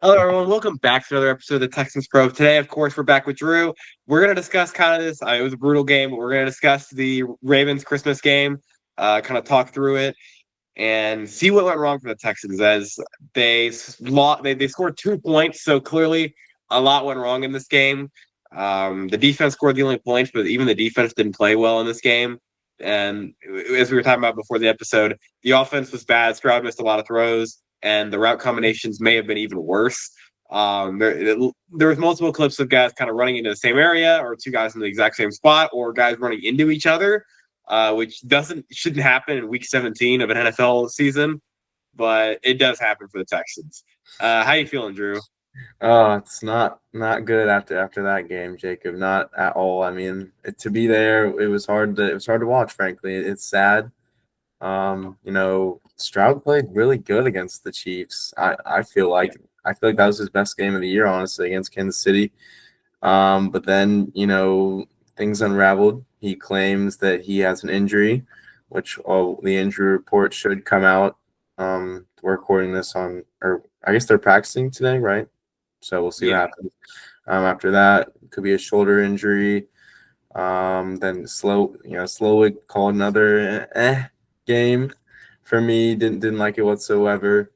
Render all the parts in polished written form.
Hello, everyone. Welcome back to another episode of the Texans Pro. Today, of course, we're back with Drew. We're going to discuss kind of this. It was a brutal game, but we're going to discuss the Ravens Christmas game, kind of talk through it, and see what went wrong for the Texans as they scored 2 points. So clearly, a lot went wrong in this game. The defense scored the only points, but even the defense didn't play well in this game. And as we were talking about before the episode, the offense was bad. Stroud missed a lot of throws, and the route combinations may have been even worse. There was multiple clips of guys kind of running into the same area, or two guys in the exact same spot, or guys running into each other, which shouldn't happen in Week 17 of an NFL season, but it does happen for the Texans. How you feeling, Drew? Oh, it's not good after that game, Jacob. Not at all. I mean, to be there, it was hard to watch. Frankly, it's sad. Stroud played really good against the Chiefs. I feel like that was his best game of the year, honestly, against Kansas City. But then things unraveled. He claims that he has an injury, which the injury report should come out. We're recording this on, or I guess they're practicing today, right? So we'll see what Yeah, happens. After that, could be a shoulder injury. Then Slowick called another game for me. Didn't like it whatsoever.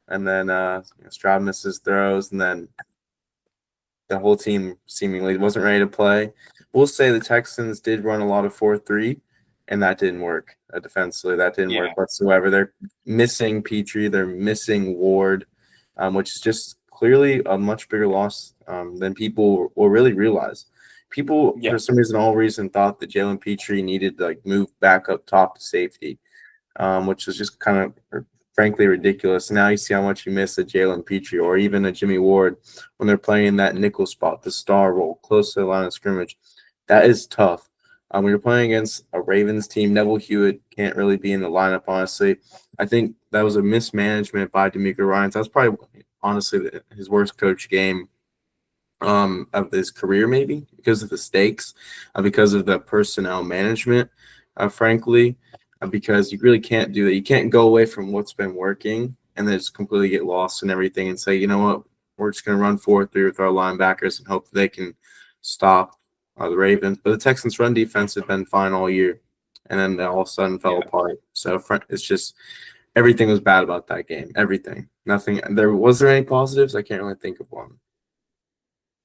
And then Stroud misses throws, and then the whole team seemingly wasn't ready to play. We'll say the Texans did run a lot of 4-3, and that didn't work defensively. That didn't yeah, work whatsoever. They're missing Petrie. They're missing Ward, which is just clearly a much bigger loss than people will really realize. People, yeah, for some reason, all reason thought that Jalen Petrie needed to move back up top to safety, which was just kind of frankly ridiculous. Now you see how much you miss a Jalen Petrie or even a Jimmy Ward when they're playing that nickel spot, the star role, close to the line of scrimmage. That is tough. When you're playing against a Ravens team, Neville Hewitt can't really be in the lineup, honestly. I think that was a mismanagement by D'Amico Ryans. That's probably, honestly, his worst coach game of his career, maybe because of the stakes, because of the personnel management, frankly, because you really can't do that. You can't go away from what's been working and then just completely get lost in everything and say, you know what, we're just going to run 4-3 with our linebackers and hope that they can stop the Ravens. But the Texans' run defense has been fine all year, and then they all of a sudden fell yeah. apart. So it's just everything was bad about that game. Everything, nothing. There any positives? I can't really think of one.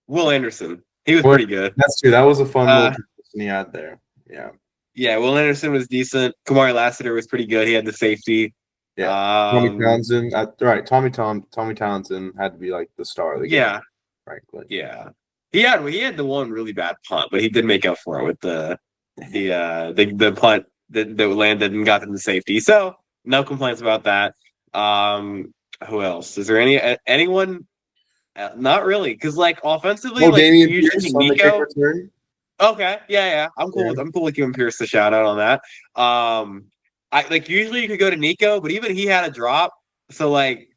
Will Anderson, he was Well, pretty good. that's true. That was a fun little Uh, position he had there. Yeah. yeah, Will Anderson was decent. Kamari Lassiter was pretty good. He had the safety. Yeah. Tommy Um, Townsend. Right. Tommy Townsend had to be like the star of the game, yeah, frankly. yeah. He had the one really bad punt, but he did make up for it with the punt that landed and got them the safety. So no complaints about that. Who else? Is there anyone? Not really, because offensively, Oh, Damian usually Pierce on the kick Nico. return. Okay, yeah. I'm cool Yeah. with giving Pierce the shout out on that. I usually you could go to Nico, but even he had a drop. So I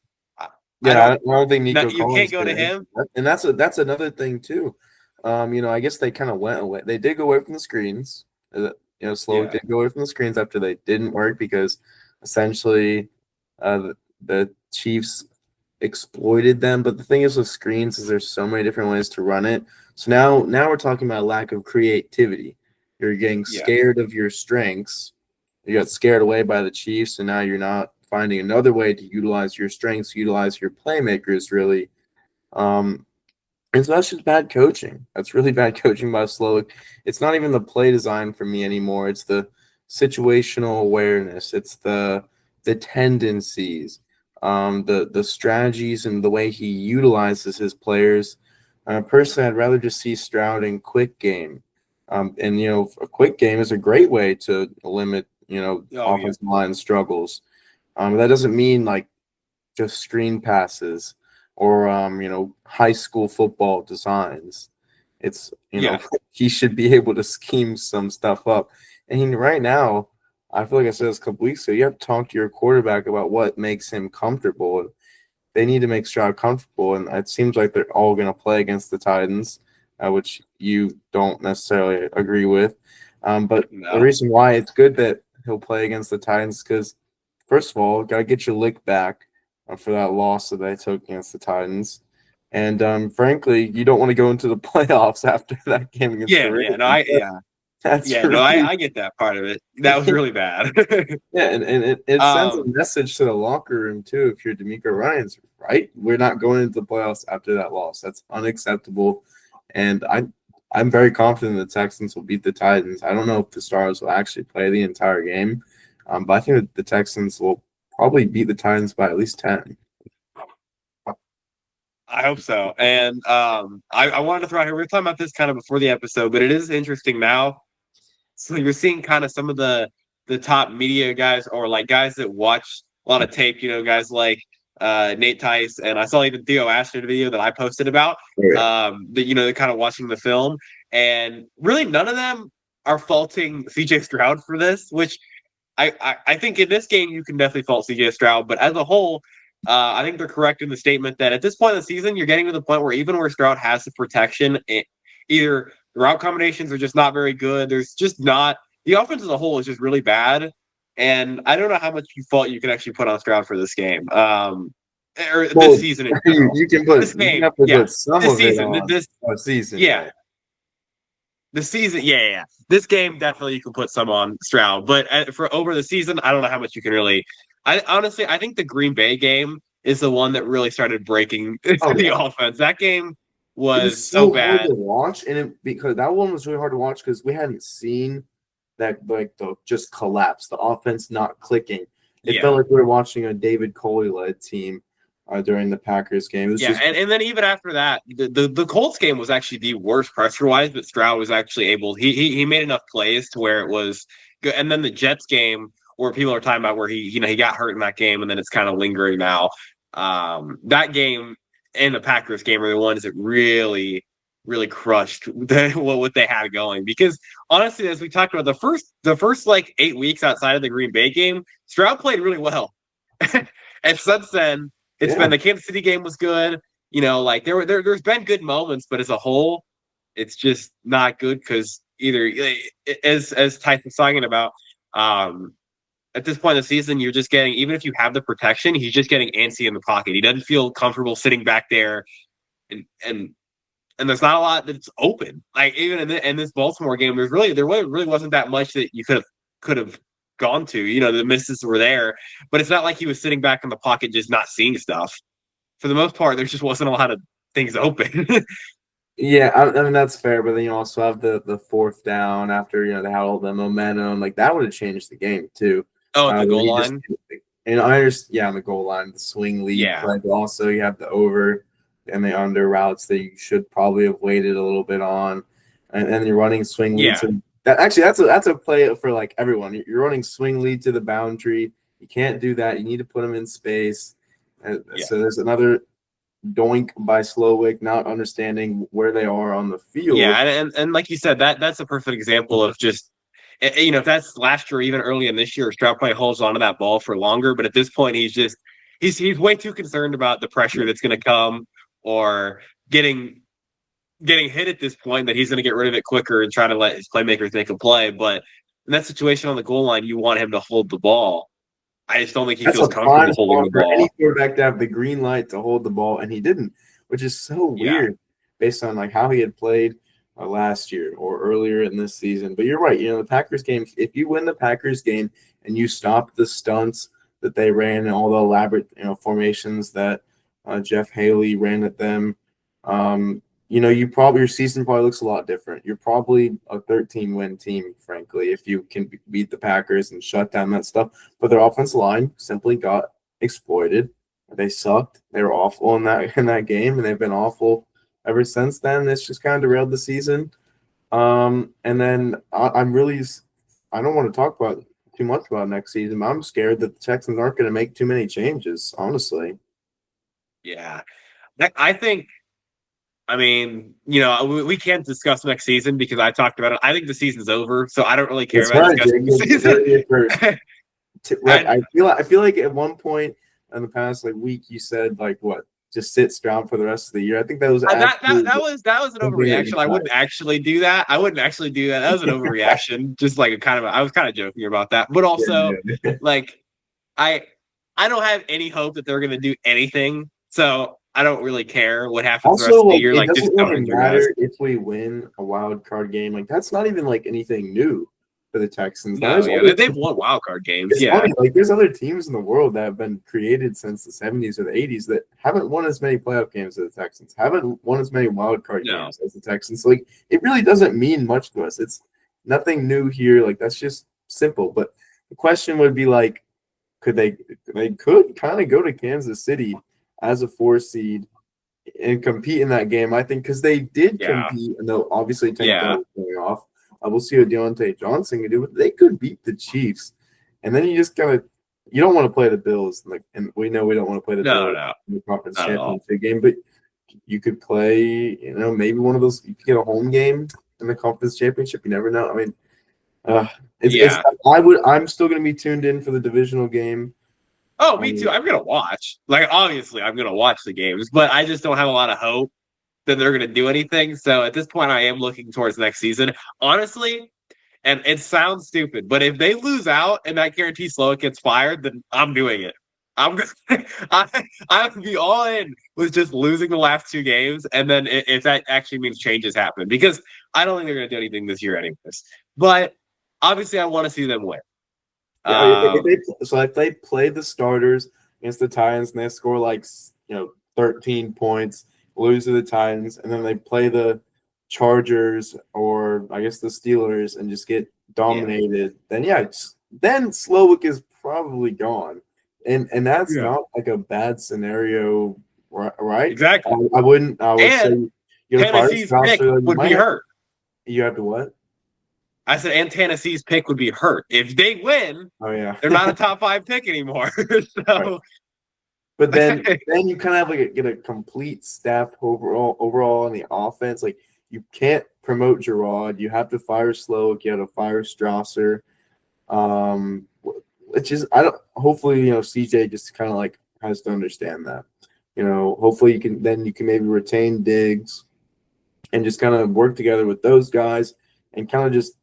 Yeah, I don't. don't think No, Nico you can't Collins go to did. him. And that's another thing too. I guess they kind of went away. They did go away from the screens. Slowly Yeah, did go away from the screens after they didn't work because essentially the Chiefs exploited them. But the thing is with screens is there's so many different ways to run it. So now we're talking about lack of creativity. You're getting yeah, scared of your strengths. You got scared away by the Chiefs, and now you're not finding another way to utilize your strengths, utilize your playmakers really. Um, and so that's just bad coaching. That's really bad coaching by Slowick. It's not even the play design for me anymore. It's the situational awareness. It's the tendencies, the strategies, and the way he utilizes his players. Personally, I'd rather just see Stroud in quick game. And a quick game is a great way to limit oh yeah, offensive line struggles. That doesn't mean just screen passes or high school football designs. It's yeah, he should be able to scheme some stuff up. And right now, I feel like I said this a couple weeks ago, you have to talk to your quarterback about what makes him comfortable. They need to make Stroud comfortable, and it seems like they're all going to play against the Titans, which you don't necessarily agree with. But the no, reason why it's good that he'll play against the Titans because, first of all, got to get your lick back for that loss that they took against the Titans. And frankly, you don't want to go into the playoffs after that game against the Yeah, Ravens. That's yeah, no, really I get that part of it. That was really bad. yeah, and it sends a um, message to the locker room too. If you're D'Amico Ryans, right? We're not going into the playoffs after that loss. That's unacceptable. And I'm very confident the Texans will beat the Titans. I don't know if the Stars will actually play the entire game, but I think that the Texans will probably beat the Titans by at least 10. I hope so. And I wanted to throw out here. We were talking about this kind of before the episode, but it is interesting now. So you're seeing kind of some of the top media guys or like guys that watch a lot of tape, guys like Nate Tice, and I saw even Theo Ashton video that I posted about Yeah. that they're kind of watching the film, and really none of them are faulting CJ Stroud for this, which I think in this game you can definitely fault CJ Stroud, but as a whole, I think they're correct in the statement that at this point in the season, you're getting to the point where even where Stroud has the protection, either the route combinations are just not very good. There's just not the offense as a whole is just really bad, and I don't know how much fault you can actually put on Stroud for this game, or this Well, season in general. This you can game, have to yeah, put some this of it season, on this a season, yeah, right? the season, yeah. This game definitely you can put some on Stroud, but for over the season, I don't know how much you can really. I honestly, I think the Green Bay game is the one that really started breaking Oh the yeah. offense. That game It was was so so hard bad. to watch, and because that one was really hard to watch because we hadn't seen that like the just collapse, the offense not clicking. It felt Yeah, like we were watching a David Coley led team during the Packers game. It was yeah, just and then even after that, the Colts game was actually the worst pressure wise, but Stroud was actually able. He made enough plays to where it was good. And then the Jets game, where people are talking about where he got hurt in that game, and then it's kind of lingering now. That game and the Packers game are the ones that really crushed what they had going. Because honestly, as we talked about the first like 8 weeks outside of the Green Bay game, Stroud played really well, and since then it's been yeah. the Kansas City game was good. Like there's been good moments, but as a whole, it's just not good because either as Tyson was talking about, um, at this point in the season, you're just getting even if you have the protection, he's just getting antsy in the pocket. He doesn't feel comfortable sitting back there, and there's not a lot that's open. Like even in this Baltimore game, there really wasn't that much that you could have gone to. The misses were there, but it's not like he was sitting back in the pocket just not seeing stuff. For the most part, there just wasn't a lot of things open. Yeah, I mean that's fair, but then you also have the fourth down after they had all the momentum, like that would have changed the game too. Oh, at the Where goal he just line. and I understand, yeah, on the goal line, the swing lead Yeah, play, but also you have the over and the under routes that you should probably have waited a little bit on, and you're running swing leads. yeah, And that actually that's a play for like everyone. You're running swing lead to the boundary. You can't do that. You need to put them in space. yeah, So there's another doink by Slowick, not understanding where they are on the yeah. field. And like you said, that's a perfect example of just if that's last year, even early in this year, Stroud probably holds onto that ball for longer. But at this point, he's way too concerned about the pressure that's going to come or getting hit at this point that he's going to get rid of it quicker and try to let his playmakers make a play. But in that situation on the goal line, you want him to hold the ball. I just don't think he That's feels a prime comfortable holding spot the for any ball. quarterback to have the green light to hold the ball, and he didn't, which is so Yeah. weird based on like how he had played last year or earlier in this season. But you're right. The Packers game. If you win the Packers game and you stop the stunts that they ran and all the elaborate formations that Jeff Haley ran at them, your season probably looks a lot different. You're probably a 13-win team, frankly, if you can beat the Packers and shut down that stuff. But their offensive line simply got exploited. They sucked. They were awful in that game, and they've been awful ever since then. It's just kind of derailed the season. And then I don't want to talk about too much about next season. But I'm scared that the Texans aren't going to make too many changes, honestly. Yeah. I think, I mean, we can't discuss next season because I talked about it. I think the season's over, so I don't really care That's about right, discussing the Jacob. You season. heard it first. Right. I, I feel like at one point in the past week you said what, just sit Stroud for the rest of the year. I think that was actually that was an something that overreaction. you I tried. wouldn't actually do that. I wouldn't actually do that. That was an overreaction. Just like I was kind of joking about that. But also, Yeah. like I I don't have any hope that they're going to do anything. So I don't really care what happens the rest Also, of the like, year. it Like, just doesn't don't really injure us. matter if we win a wild card game. Like, that's not even like anything new for the Texans. Now, No, there's yeah, other they've won wild card games. It's Yeah, funny, like there's other teams in the world that have been created since the 70s or the 80s that haven't won as many playoff games as the Texans, haven't won as many wild card no, games as the Texans. So, like, it really doesn't mean much to us. It's nothing new here. Like, that's just simple. But the question would be like, could they could kind of go to Kansas City as a 4 seed and compete in that game? I think because they did yeah, compete, and though obviously Tank yeah, Dell was going off. We'll see what Deontay Johnson can do, but they could beat the Chiefs. And then you just gotta you don't want to play the Bills, like, and we know we don't want to play the no, Bills no, in the conference not at all. championship game, but you could play, maybe one of those. You could get a home game in the conference championship. You never know. I mean, uh, it's Yeah. I'm still gonna be tuned in for the divisional game. Oh, me too. I'm gonna watch. Like, obviously, I'm gonna watch the games, but I just don't have a lot of hope that they're gonna do anything. So at this point, I am looking towards next season. Honestly, and it sounds stupid, but if they lose out and that guarantee Slowick gets fired, then I'm doing it. I'm gonna, I would be all in with just losing the last 2 games, and then if that actually means changes happen, because I don't think they're gonna do anything this year, anyways. But obviously, I want to see them win. Yeah, Um, if they play the starters against the Titans and they score like 13 points, lose to the Titans, and then they play the Chargers or I guess the Steelers and just get yeah, dominated, then then Slowick is probably gone, and that's yeah, not like a bad scenario, right? exactly. I wouldn't. I would say And you get a fire Tennessee's pick roster. would be hurt. You have to what? I said, and Tennessee's pick would be hurt. If they win, Oh yeah. they're not a top 5 pick anymore. Right. So, But then you kind of have get a complete staff overall in the offense. Like you can't promote Gerard. You have to fire Slowick. You have to fire Strasser. Which is I don't. Hopefully CJ just kind of like has to understand that. Hopefully you can maybe retain Diggs and just kind of work together with those guys and kind of just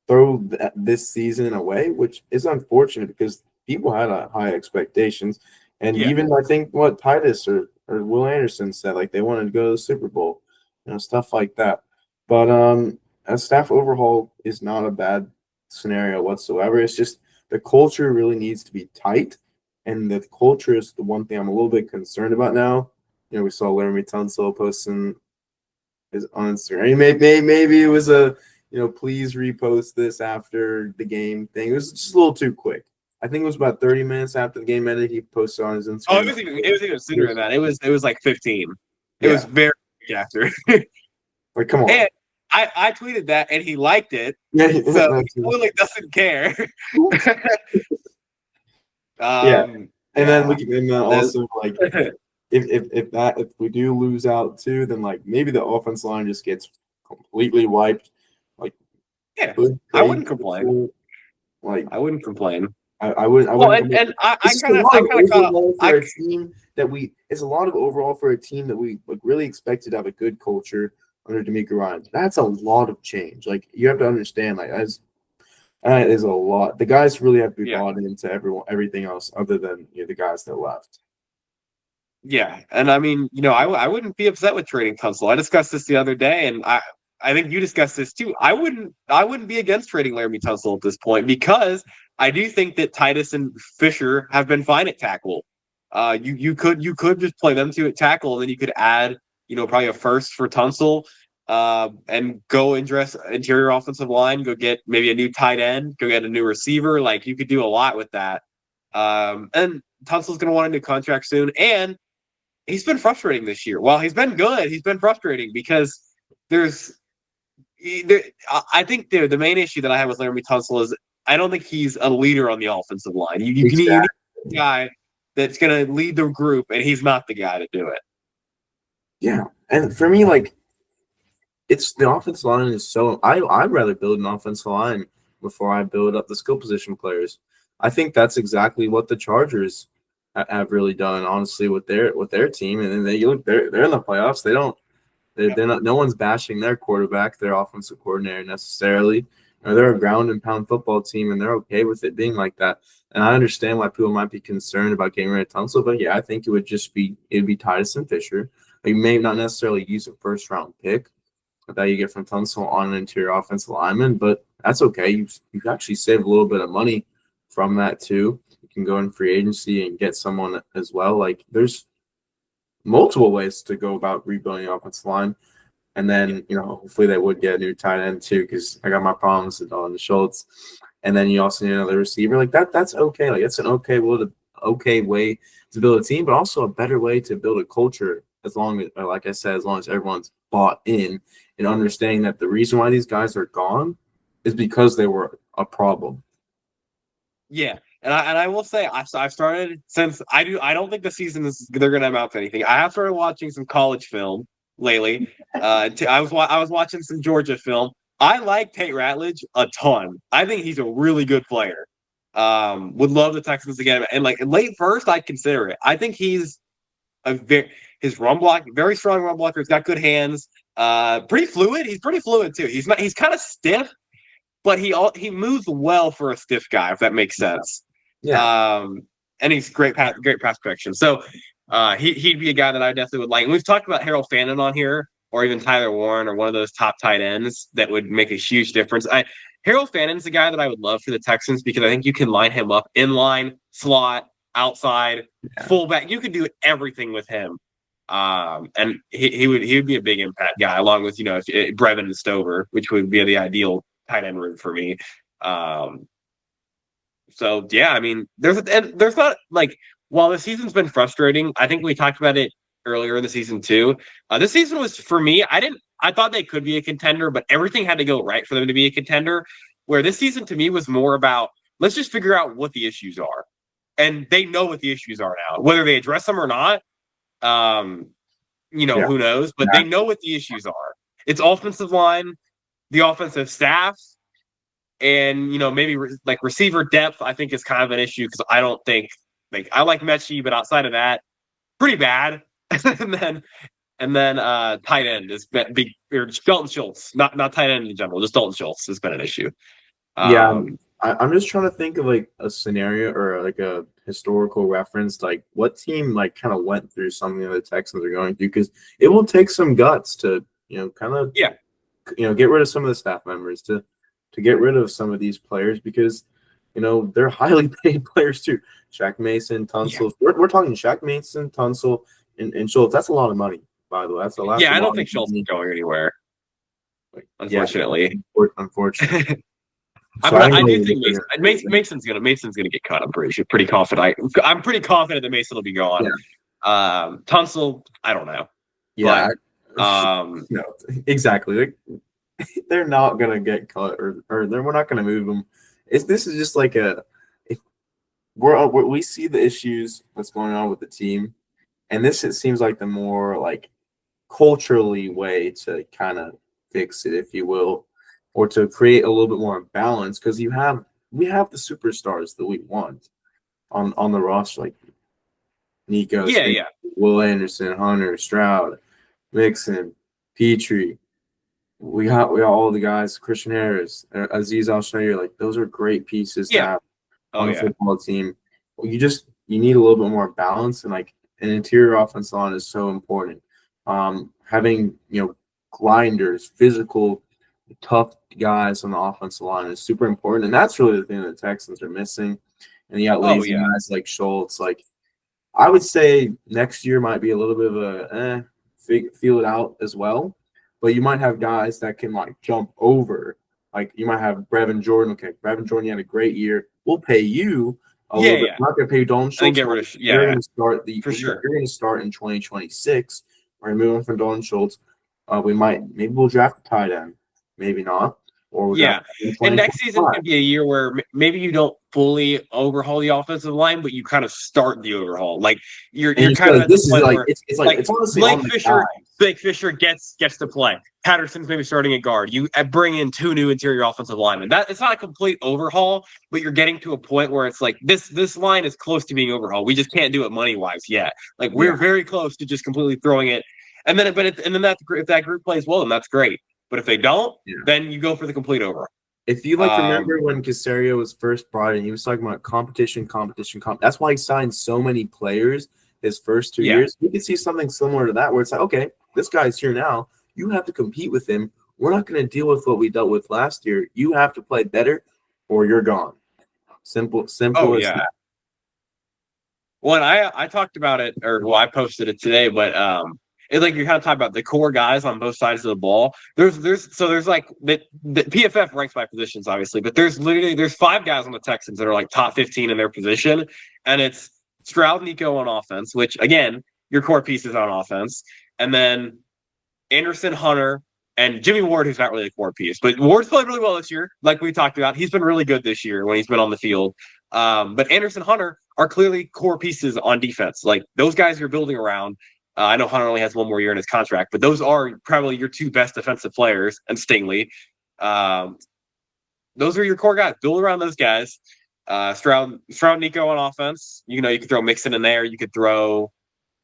throw this season away, which is unfortunate because people had high expectations. And yeah, even I think what Titus or Will Anderson said, like they wanted to go to the Super Bowl, stuff like that. But a staff overhaul is not a bad scenario whatsoever. It's just the culture really needs to be tight. And the culture is the one thing I'm a little bit concerned about now. We saw Laramie Tunsil posting his on Instagram. Maybe it was a please repost this after the game thing. It was just a little too quick. I think it was about 30 minutes after the game ended. He posted on his oh, Instagram. it was even sooner than that. It was like 15. It was Yeah, very quick after. like come on. And I tweeted that, and he liked it, Yeah, so he totally doesn't care. yeah. And then Yeah. also like if we do lose out too, then like maybe the offense line just gets completely wiped. Like Yeah, good I trade wouldn't complain. people, like I wouldn't complain. I Well, wouldn't. and I It's just a kind of lot of caught overall I for a team that we. It's a lot of overall for a team that we like really expected to have a good culture under D'Amico Ryan. That's a lot of change. Like you have to understand, like as that is a lot. The guys really have to be yeah. bought into everything else other than the guys that left. Yeah, and I mean, I wouldn't be upset with trading Tunsil. I discussed this the other day, and I think you discussed this too. I wouldn't be against trading Laramie Tunsil at this point, because I do think that Titus and Fisher have been fine at tackle. You could just play them two at tackle, and then you could add probably a first for Tunsil, and go address interior offensive line. Go get maybe a new tight end. Go get a new receiver. Like you could do a lot with that. And Tunsil's going to want a new contract soon, and he's been frustrating this year. While he's been good, he's been frustrating because I think the main issue that I have with Laramie Tunsil is I don't think he's a leader on the offensive line. You need a guy that's going to lead the group, and he's not the guy to do it. Yeah, and for me, like it's the offensive line is so. I'd rather build an offensive line before I build up the skill position players. I think that's exactly what the Chargers have really done, honestly, with their team. And then they're in the playoffs. They're not. No one's bashing their quarterback, their offensive coordinator necessarily. They're a ground and pound football team, and they're okay with it being like that. And I understand why people might be concerned about getting rid of Tunsil, but yeah, I think it'd be Tyson Fisher. You may not necessarily use a first round pick that you get from Tunsil on an interior offensive lineman, but that's okay. You actually save a little bit of money from that too. You can go in free agency and get someone as well. Like there's multiple ways to go about rebuilding the offensive line. And then, hopefully they would get a new tight end too, because I got my problems with Dalton Schultz. And then you also need another receiver. Like that's okay. Like it's an okay way to build a team, but also a better way to build a culture as long as, like I said, as long as everyone's bought in and understanding that the reason why these guys are gone is because they were a problem. Yeah. And I will say I've started since I don't think the season they're gonna amount to anything. I have started watching some college film lately. I was watching some Georgia film. I like Tate Ratledge a ton. I think he's a really good player. Would love the Texans again. And like late first, I'd consider it. I think he's his run block, very strong run blocker. He's got good hands. Pretty fluid. He's pretty fluid too. He's kind of stiff, but he moves well for a stiff guy, if that makes sense. Yeah. And he's great pass protection. So he'd be a guy that I definitely would like. And we've talked about Harold Fannin on here, or even Tyler Warren, or one of those top tight ends that would make a huge difference. Harold Fannin's the guy that I would love for the Texans because I think you can line him up in line, slot, outside, fullback. You could do everything with him. And he would be a big impact guy, along with Brevin and Stover, which would be the ideal tight end route for me. So yeah, I mean, there's not like while the season's been frustrating, I think we talked about it earlier in the season too. This season was for me. I thought they could be a contender, but everything had to go right for them to be a contender. Where this season to me was more about let's just figure out what the issues are, and they know what the issues are now. Whether they address them or not, who knows? But they know what the issues are. It's offensive line, the offensive staff, and maybe like receiver depth. I think is kind of an issue because I don't think I like Mechie, but outside of that, pretty bad. and then tight end is big. Or Dalton Schultz, not tight end in general, just Dalton Schultz has been an issue. I'm just trying to think of like a scenario or like a historical reference, like what team like kind of went through something that the Texans are going through, because it will take some guts to get rid of some of the staff members to get rid of some of these players because they're highly paid players too. Shaq Mason, Tunsil. Yeah. We're talking Shaq Mason, Tunsil, and Schultz. That's a lot of money, by the way. That's a lot. Yeah, I don't think Schultz is going anywhere. Unfortunately. Yeah, unfortunately. So I do think Mason's gonna get cut. I'm pretty confident. I'm pretty confident that Mason will be gone. Yeah. Tunsil, I don't know. Yeah. But, no, exactly. They're not gonna get cut, or we're not gonna move them. This is just like we see the issues that's going on with the team, and it seems like the more like culturally way to kind of fix it, if you will. Or to create a little bit more balance, because we have the superstars that we want on the roster, like Nico, Will Anderson, Hunter, Stroud, Mixon, Petrie. We got all the guys, Christian Harris, Aziz Al-Shnair. Like those are great pieces to have on the football team. You need a little bit more balance, and like an interior offensive line is so important. Having grinders, physical, tough guys on the offensive line is super important, and that's really the thing that the Texans are missing. And you got lazy guys like Schultz. Like I would say next year might be a little bit of a feel it out as well, but you might have guys that can like jump over. Like you might have Brevin Jordan. Okay, Brevin Jordan, you had a great year. We'll pay you a little bit. I'm not going to pay you Dalton Schultz. You're going to start You're going to start in 2026. We're moving from Dalton Schultz. Maybe we'll draft a tight end. Maybe not. And next season could be a year where maybe you don't fully overhaul the offensive line, but you kind of start the overhaul. Like you're kind of at this point where it's honestly Blake Fisher gets to play. Patterson's maybe starting at guard. You bring in 2 new interior offensive linemen. That it's not a complete overhaul, but you're getting to a point where it's like this line is close to being overhauled. We just can't do it money wise yet. Like we're very close to just completely throwing it. And then if that group plays well, then that's great. But if they don't, then you go for the complete overhaul. If you Um, remember when Casario was first brought in, he was talking about competition. That's why he signed so many players his first 2 yeah. years. We could see something similar to that, where it's like, okay, this guy's here now. You have to compete with him. We're not going to deal with what we dealt with last year. You have to play better, or you're gone. Oh Simple as yeah. that. Well, and I talked about it, or well, I posted it today, but it's like you're kind of talking about the core guys on both sides of the ball. There's like the PFF ranks by positions, obviously, but there's 5 guys on the Texans that are like top 15 in their position, and it's Stroud, Nico on offense, which again, your core pieces on offense, and then Anderson, Hunter, and Jimmy Ward, who's not really a core piece, but Ward's played really well this year, like we talked about. He's been really good this year when he's been on the field. But Anderson, Hunter are clearly core pieces on defense. Like those guys you're building around. I know Hunter only has 1 more year in his contract, but those are probably your 2 best defensive players, and Stingley. Um, those are your core guys. Build around those guys. Stroud, Nico on offense. You know, you could throw Mixon in there. You could throw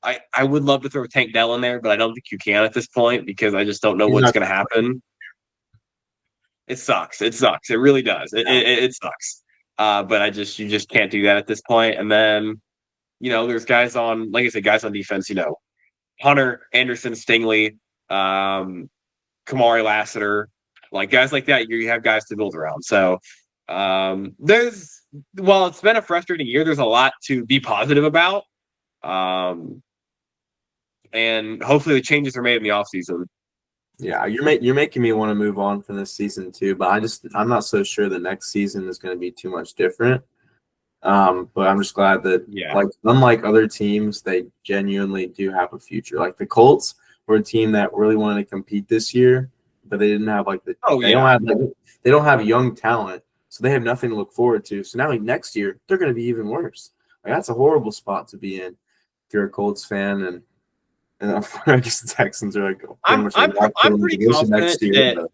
I would love to throw Tank Dell in there, but I don't think you can at this point because I just don't know He's what's not going to happen. It sucks. It sucks. It really does. It sucks. But you just can't do that at this point. And then, there's guys on, like I said, guys on defense, Hunter, Anderson, Stingley, Kamari Lassiter, like guys like that, you have guys to build around. So while it's been a frustrating year, there's a lot to be positive about. Um, and hopefully the changes are made in the offseason. Yeah, you're making me want to move on from this season too, but I'm not so sure the next season is going to be too much different. But I'm just glad that, Yeah. like, unlike other teams, they genuinely do have a future. Like the Colts were a team that really wanted to compete this year, but they didn't have Oh they don't yeah. have they don't have young talent, so they have nothing to look forward to. So now next year they're going to be even worse. Like that's a horrible spot to be in if you're a Colts fan, and I guess the Texans are like pretty much locked I'm in the pretty division confident next year. that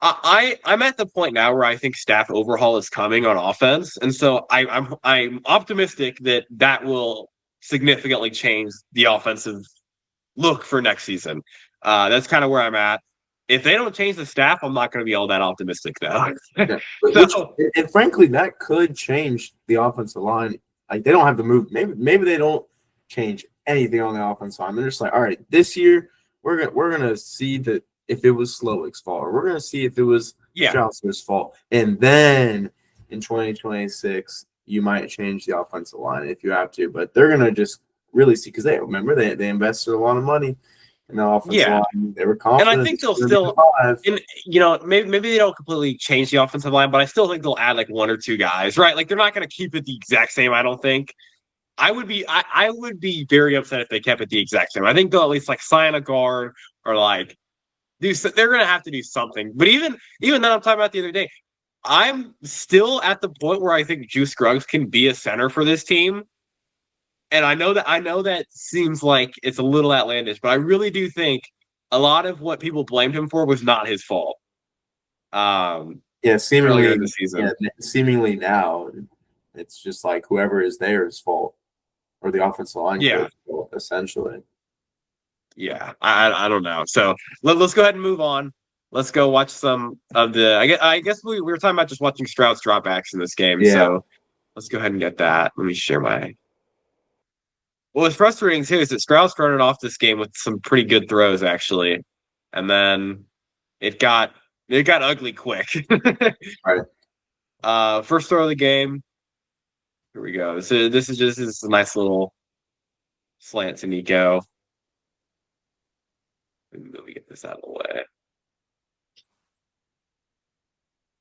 But I'm at the point now where I think staff overhaul is coming on offense, and so I'm optimistic that will significantly change the offensive look for next season. That's kind of where I'm at. If they don't change the staff, I'm not going to be all that optimistic though. yeah, So and frankly, that could change the offensive line. Like they don't have to move. Maybe they don't change anything on the offensive line. They're just like, all right, this year we're gonna see that if it was Slowick's fault, or we're gonna see if it was yeah, Strauss's fault, and then in 2026 you might change the offensive line if you have to. But they're gonna just really see because they invested a lot of money in the offensive yeah, line. They were and I confident think this they'll was gonna be still, the five. and maybe they don't completely change the offensive line, but I still think they'll add like 1 or 2 guys, right? Like they're not going to keep it the exact same. I don't think. I would be very upset if they kept it the exact same. I think they'll at least like sign a guard or like they're going to have to do something. But even then, I'm talking about the other day. I'm still at the point where I think Juice Scruggs can be a center for this team. And I know that seems like it's a little outlandish, but I really do think a lot of what people blamed him for was not his fault. Yeah, Earlier in the yeah, season. seemingly now it's just like whoever is there's fault or the offensive line Yeah. coach fault, essentially. Yeah, I don't know. So let's go ahead and move on. Let's go watch some of the. I guess we were talking about just watching Stroud's dropbacks in this game. Yeah, So let's go ahead and get that. Let me share my. What was frustrating too is that Stroud started off this game with some pretty good throws actually, and then it got ugly quick. right. First throw of the game. Here we go. So this is a nice little slant to Nico. Let me get this out of the way.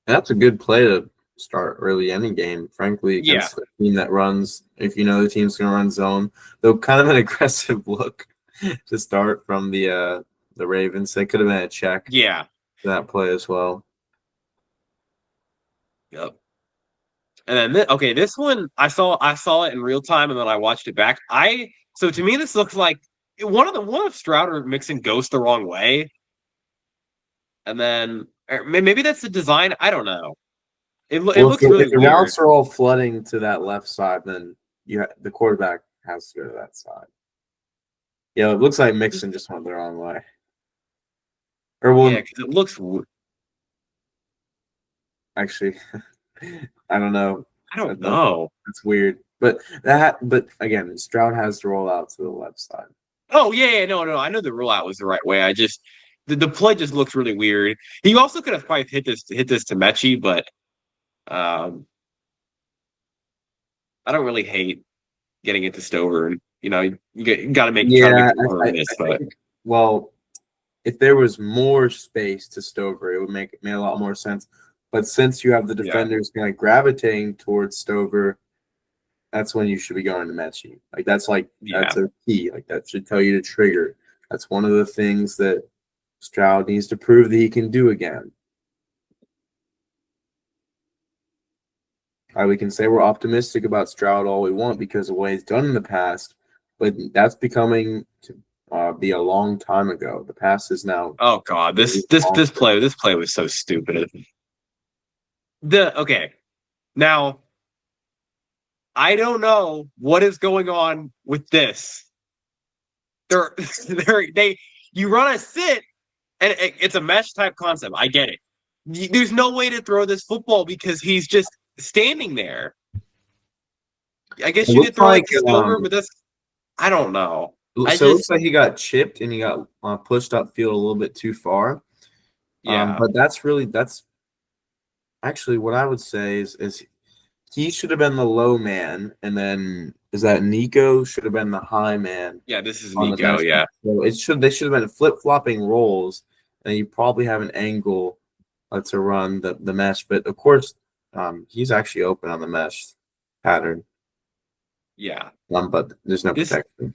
And that's a good play to start early any game, frankly, Yeah, against a team that runs. If you know the team's going to run zone, though, kind of an aggressive look to start from the Ravens. They could have been a check yeah. to that play as well. Yep. And then okay, this one I saw it in real time and then I watched it back. So to me this looks like one of Stroud or Mixon goes the wrong way, and then or maybe that's the design. I don't know. It Well, looks really if the weird. routes are all flooding to that left side, then the quarterback has to go to that side. Yeah, it looks like Mixon just went the wrong way. Or Yeah, well, because it looks. Actually, I don't know. I don't know. That's weird. But again, Stroud has to roll out to the left side. Oh yeah, no. I know the rollout was the right way. I just the play just looks really weird. He also could have probably hit this to Mechie, but um, I don't really hate getting it to Stover. And you got to try to make Yeah, the corner miss. I But think. Well, if there was more space to Stover, it would make a lot more sense. But since you have the yeah, defenders kind of gravitating towards Stover, that's when you should be going to Mechie. yeah. That's a key. Like that should tell you to trigger. That's one of the things that Stroud needs to prove that he can do again. We can say we're optimistic about Stroud all we want because of what he's done in the past, but that's becoming to be a long time ago. The past is now. Oh God, this play was so stupid. Okay now I don't know what is going on with this. They you run a sit and it's a mesh type concept. I get it. There's no way to throw this football because he's just standing there. I guess It you could looks throw it like to Stover, but that's I don't know. I so. It looks just like he got chipped and he got pushed upfield a little bit too far. yeah But that's actually what I would say is he should have been the low man, and then is that Nico should have been the high man yeah. This is on the Nico. mesh. Yeah So they should have been flip flopping roles, and you probably have an angle to run the mesh. But of course, he's actually open on the mesh pattern. yeah. But there's no This protection.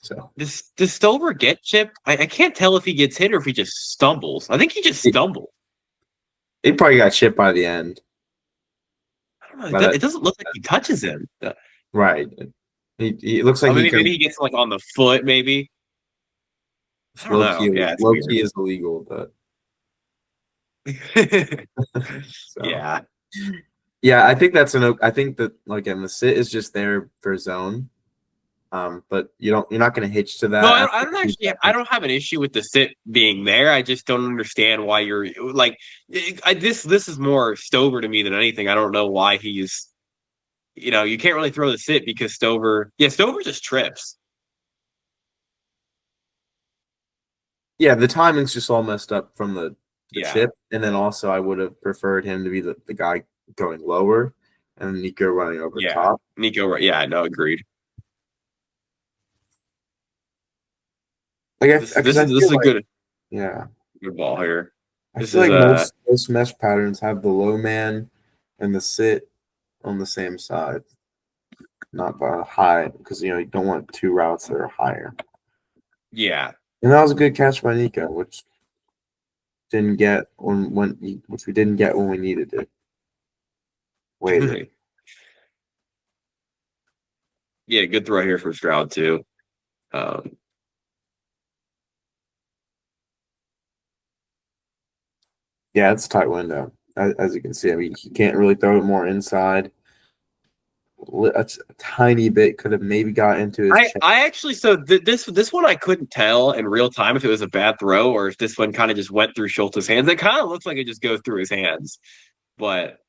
So does Stover get chipped? I can't tell if he gets hit or if he just stumbles. I think he just stumbled. he probably got chipped by the end. I don't know. By that It doesn't look like he touches him. right. He looks like I he mean, can. maybe he gets like on the foot. Maybe I don't know. Yeah, it's Low weird. key is illegal, but so Yeah. yeah, I think I think that again the sit is just there for zone. But you're not going to hitch to No, that I after don't 2 actually. I seconds. don't have an issue with the sit being there. I just don't understand why you're like. This is more Stover to me than anything. I don't know why he's. You can't really throw the sit because Stover. Yeah, Stover just trips. Yeah, the timing's just all messed up from the Yeah. chip, and then also I would have preferred him to be the guy going lower, and Nico running over Yeah. top. Nico. Right. Yeah. No. Agreed. Like, This because I is feel a like good yeah, ball here. I This feel is like most mesh patterns have the low man and the sit on the same side, not by high, because you don't want two routes that are higher. yeah. And that was a good catch by Nico, which didn't get which we didn't get when we needed it. Waited. Yeah, good throw here for Stroud too. Um, Yeah, it's a tight window. As you can see, I mean, he can't really throw it more inside. A tiny bit could have maybe got into his chest. I actually this one I couldn't tell in real time if it was a bad throw or if this one kind of just went through Schultz's hands. It kind of looks like it just goes through his hands, but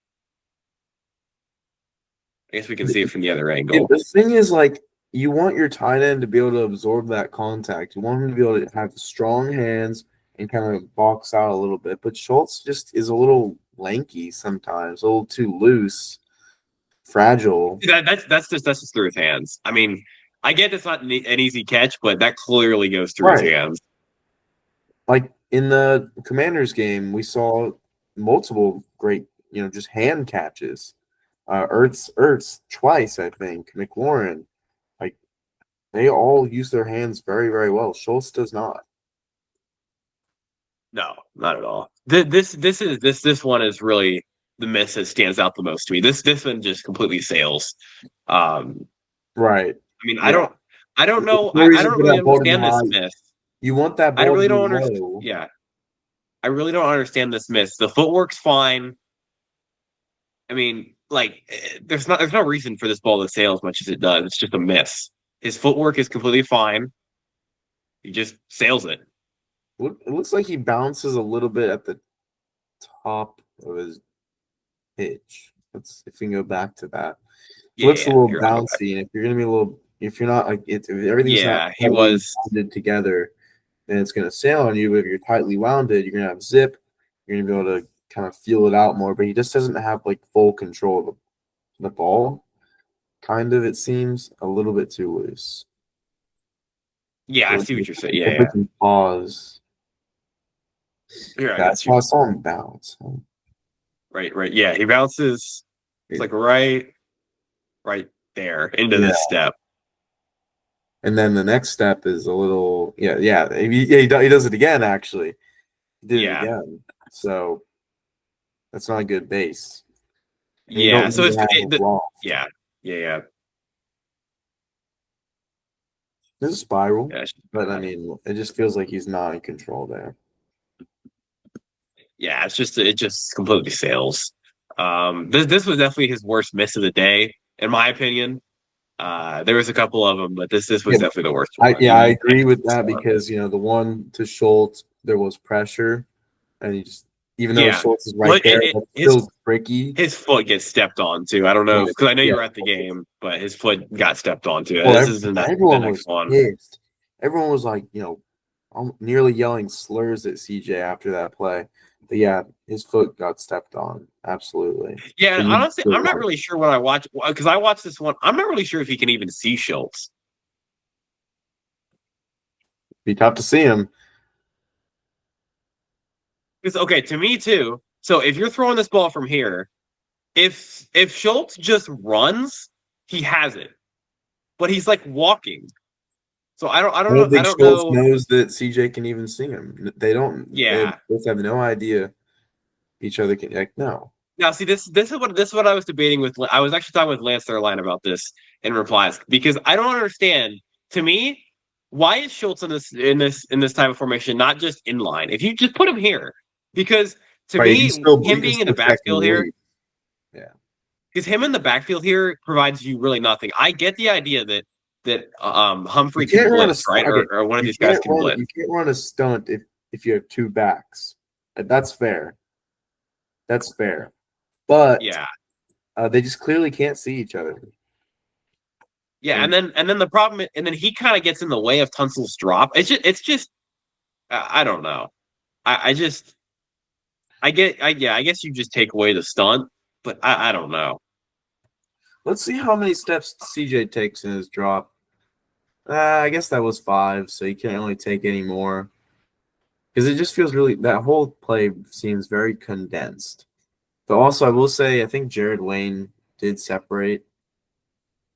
I guess we can see it from the other angle. The thing is, like, you want your tight end to be able to absorb that contact. You want him to be able to have strong hands and kind of box out a little bit. But Schultz just is a little lanky sometimes, a little too loose, fragile. That's just through his hands. I mean, I get it's not an easy catch, but that clearly goes through his Right. hands. Like in the Commanders game, we saw multiple great, just hand catches. Ertz twice, I think. McLaurin, like they all use their hands very, very well. Schultz does not. No, not at all. This one is really the miss that stands out the most to me. This one just completely sails. Right. I mean, Yeah. I don't know. No I reason don't for really that ball to be understand this high. miss. You want that I ball to really be don't understand. low. Yeah, I really don't understand this miss. The footwork's fine. I mean, like, there's no reason for this ball to sail as much as it does. It's just a miss. His footwork is completely fine. He just sails it. It looks like he bounces a little bit at the top of his pitch. Let's if we can go back to that. Looks a Yeah, little here I'll go back. bouncy, and if you're gonna be a little, if you're not like it's if everything's not Yeah, he tightly was. bonded together, then it's gonna sail on you. But if you're tightly wounded, you're gonna have zip. You're gonna be able to kind of feel it out more. But he just doesn't have like full control of the ball. Kind of, it seems a little bit too loose. Yeah, I So see what you're saying. if Yeah, we yeah. can pause, Here I got that's you. how I saw him bounce. Right, right. Yeah, he bounces. It's like right there into Yeah. this step. And then the next step is a little, he does it again, actually. He did it Yeah, again. So that's not a good base. And you yeah. don't So need to have a loft. yeah, yeah, yeah. There's a spiral, Yeah, it's just but I bad. mean, it just feels like he's not in control there. Yeah, it just completely sails. This was definitely his worst miss of the day, in my opinion. There was a couple of them, but this was Yeah, definitely the worst I one. yeah, I He agree with that because the one to Schultz, there was pressure, and he just even though yeah. Schultz is right Well, there, that's still tricky. his foot gets stepped on too. I don't know Right. because I know Yeah. you were at the game, but his foot got stepped on too. Well, This is the everyone next was one. pissed. Everyone was like, nearly yelling slurs at CJ after that play. But yeah, his foot got stepped on. Absolutely. Yeah, But and you honestly, still I'm not want really sure what I watch because I watched this one. I'm not really sure if he can even see Schultz. be tough to see him. Because okay, to me too. So if you're throwing this ball from here, if Schultz just runs, he has it, but he's like walking. So I don't I think don't Schultz know. knows that CJ can even see him. They don't. They Yeah. both have no idea each other can. Like, no. Now, see, this is what I was debating with. I was actually talking with Lance Thurline about this in replies because I don't understand. To me, why is Schultz in this type of formation not just in line? If you just put him here, because to Right. me, He him can being in the still check and backfield here, release. Yeah. because him in the backfield here provides you really nothing. I get the idea that You Humphrey can can't run a blitz, stunt. right, Okay. or one of these guys can blitz. You can't run a stunt if you have two backs. That's fair. That's fair. But Yeah, they just clearly can't see each other. yeah, And and then the problem, and then he kind of gets in the way of Tunsil's drop. It's just I don't know. I just I guess you just take away the stunt, but I don't know. let's see how many steps CJ takes in his drop. I guess that was 5, so you can't really take any more. Because it just feels really that whole play seems very condensed. But also, I will say, I think Jared Wayne did separate.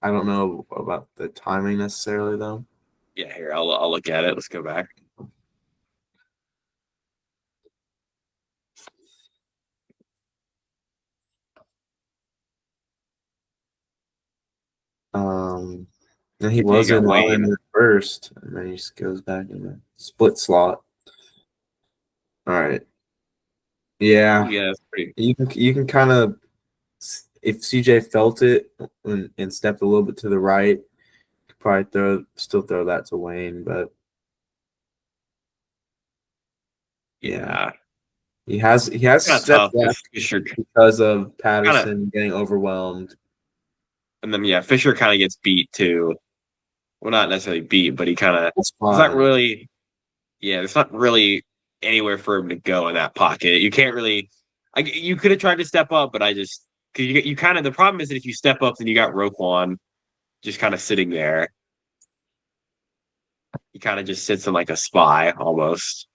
I don't know about the timing necessarily, though. Yeah, here I'll look at it. Let's go back. And he Yeah, you got wasn't on Wayne. at first, and then he just goes back in the split slot. All right. Yeah, Yeah, that's pretty. you can kind of if CJ felt it and stepped a little bit to the right, probably still throw that to Wayne, but yeah, Yeah, he has kind of stepped tough because left Fisher because of kind of, Patterson getting overwhelmed. and then yeah, Fisher kind of gets beat too. Well, not necessarily beat, but he kind of. That's It's not fine. really. Yeah, there's not really anywhere for him to go in that pocket. You can't really. You could have tried to step up, but I just because you kind of the problem is that if you step up, then you got Roquan just kind of sitting there. He kind of just sits in like a spy almost.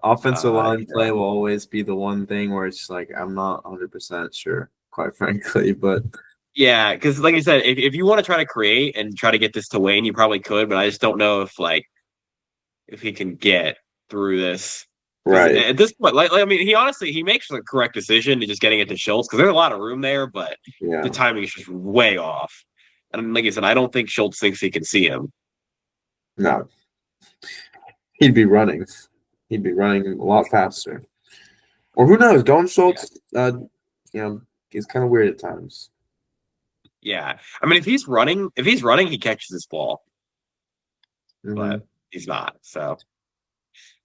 Offensive line Here. play will always be the one thing where it's like I'm not 100% sure, quite frankly, but Yeah, because like I said, if you want to try to create and try to get this to Wayne, you probably could, but I just don't know if he can get through this. Because right. at this point, I mean, he honestly he makes the correct decision to just getting it to Schultz because there's a lot of room there, but the Yeah. timing is just way off. And like I said, I don't think Schultz thinks he can see him. No. He'd be running. He'd be running a lot faster. Or who knows? Don Schultz, is kind of weird at times. Yeah, I mean, if he's running, he catches this ball, Hmm. but he's not. So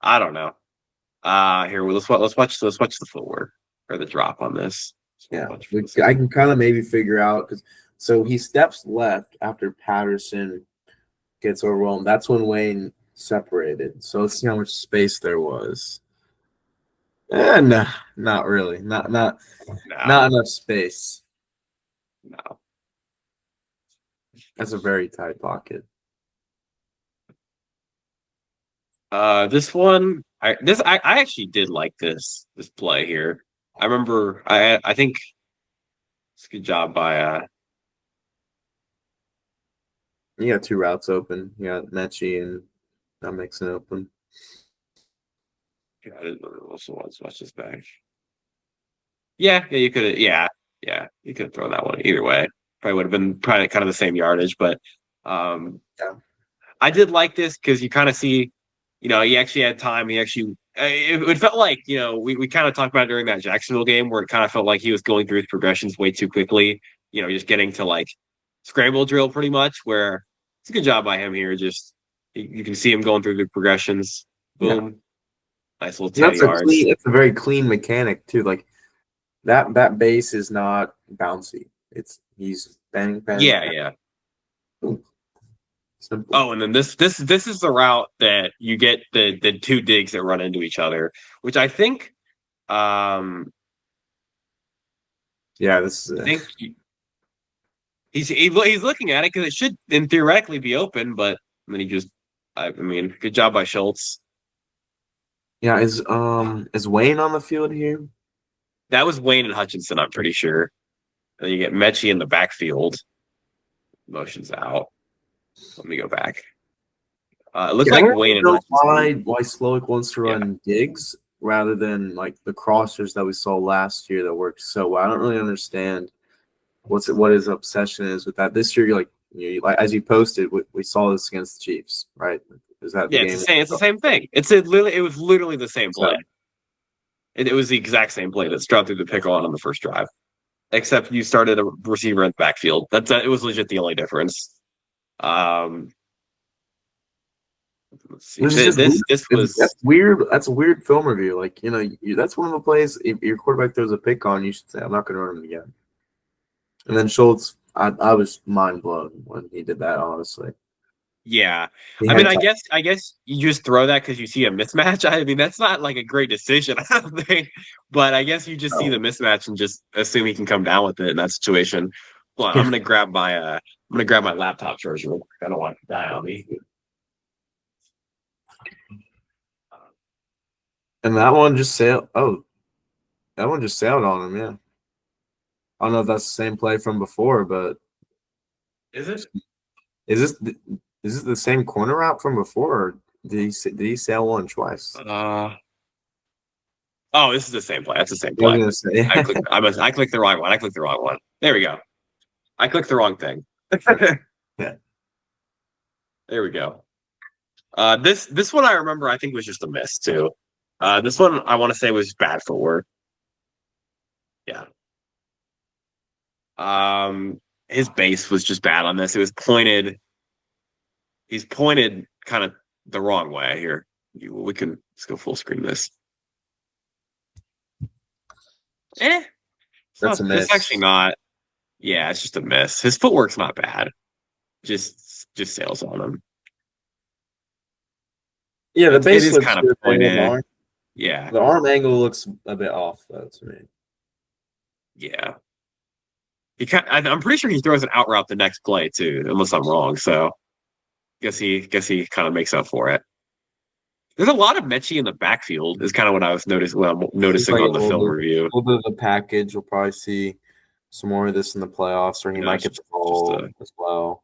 I don't know. Here, let's watch the footwork or the drop on this. Yeah, Much for this I one. can kind of maybe figure out because so he steps left after Patterson gets overwhelmed. That's when Wayne separated. So let's see how much space there was. No, not really. Not No, enough space. no. That's a very tight pocket. This one, I actually did like this play here. I remember, I think it's a good job by You got two routes open. You got Mechie and not mixing open. God, it also wants watch this back. Yeah, you could have, yeah, you could have thrown that one either way. Probably would have been probably kind of the same yardage, but um, Yeah. I did like this because you kind of see, he actually had time. He actually, it felt like, we kind of talked about it during that Jacksonville game where it kind of felt like he was going through his progressions way too quickly, just getting to like scramble drill pretty much, where it's a good job by him here. Just, you can see him going through the progressions. Yeah. Boom. Nice little And 10 yards. it's a very clean mechanic too. Like that base is not bouncy. He's bang, bang, Yeah, bang. yeah. Boom. Simple. Oh, and then this is the route that you get the two digs that run into each other, which um Yeah, this I is think he's looking at it because it should then theoretically be open, but then he just I mean, good job by Schultz. yeah, is Wayne on the field here? That was Wayne and Hutchinson, I'm pretty sure. Then you get Mechie in the backfield. Motions out. Let me go back. It looked Yeah, I like don't really Wayne and know Hutchinson. why Slowick wants to Yeah. run digs rather than like the crossers that we saw last year that worked so well. I don't really understand what his obsession is with that. This year, like as you posted, we saw this against the Chiefs, right? Is that the Yeah, game? it's the same thing. It was literally the same play. So It was the exact same play that Stroud threw the pick on the first drive, except you started a receiver in the backfield. It was legit the only difference. Um, let's see. which is just weird. This was That's weird. That's a weird film review. Like that's one of the plays. If your quarterback throws a pick on, you should say, "I'm not going to run him again." And then Schultz, I was mind blown when he did that. Honestly, yeah. he I mean, had time. I guess you just throw that because you see a mismatch. I mean, that's not like a great decision, I don't think. But I guess you just see the mismatch and just assume he can come down with it in that situation. Well, Yeah. I'm gonna grab my laptop charger real quick. I don't want it to die on me. And that one just sailed. Oh, that one just sailed on him. Yeah. I don't know if that's the same play from before, but Is it? is this the, is this the same corner route from before, or did he sail one twice? Oh, this is the same play. That's the same I was play. gonna say, I clicked the wrong one. I clicked the wrong one. There we go. I clicked the wrong thing. yeah. There we go. This one I remember I think was just a miss too. This one I want to say was bad footwork. Yeah. His base was just bad on this. It was pointed. He's pointed kind of the wrong way here. We can let's go full screen this. It's That's a not. It's actually miss. not. Yeah, it's just a miss. His footwork's not bad. Just sails on him. Yeah, the It base is looks kind of good there. pointed. Yeah, The arm angle looks a bit off though to me. yeah. I'm pretty sure he throws an out route the next play too, unless I'm wrong. So guess he kind of makes up for it. There's a lot of Mechie in the backfield. Is kind of what I was what I'm Seems noticing like on the film review. little bit of a package. We'll probably see some more of this in the playoffs, or he might Gosh, get the just ball as well.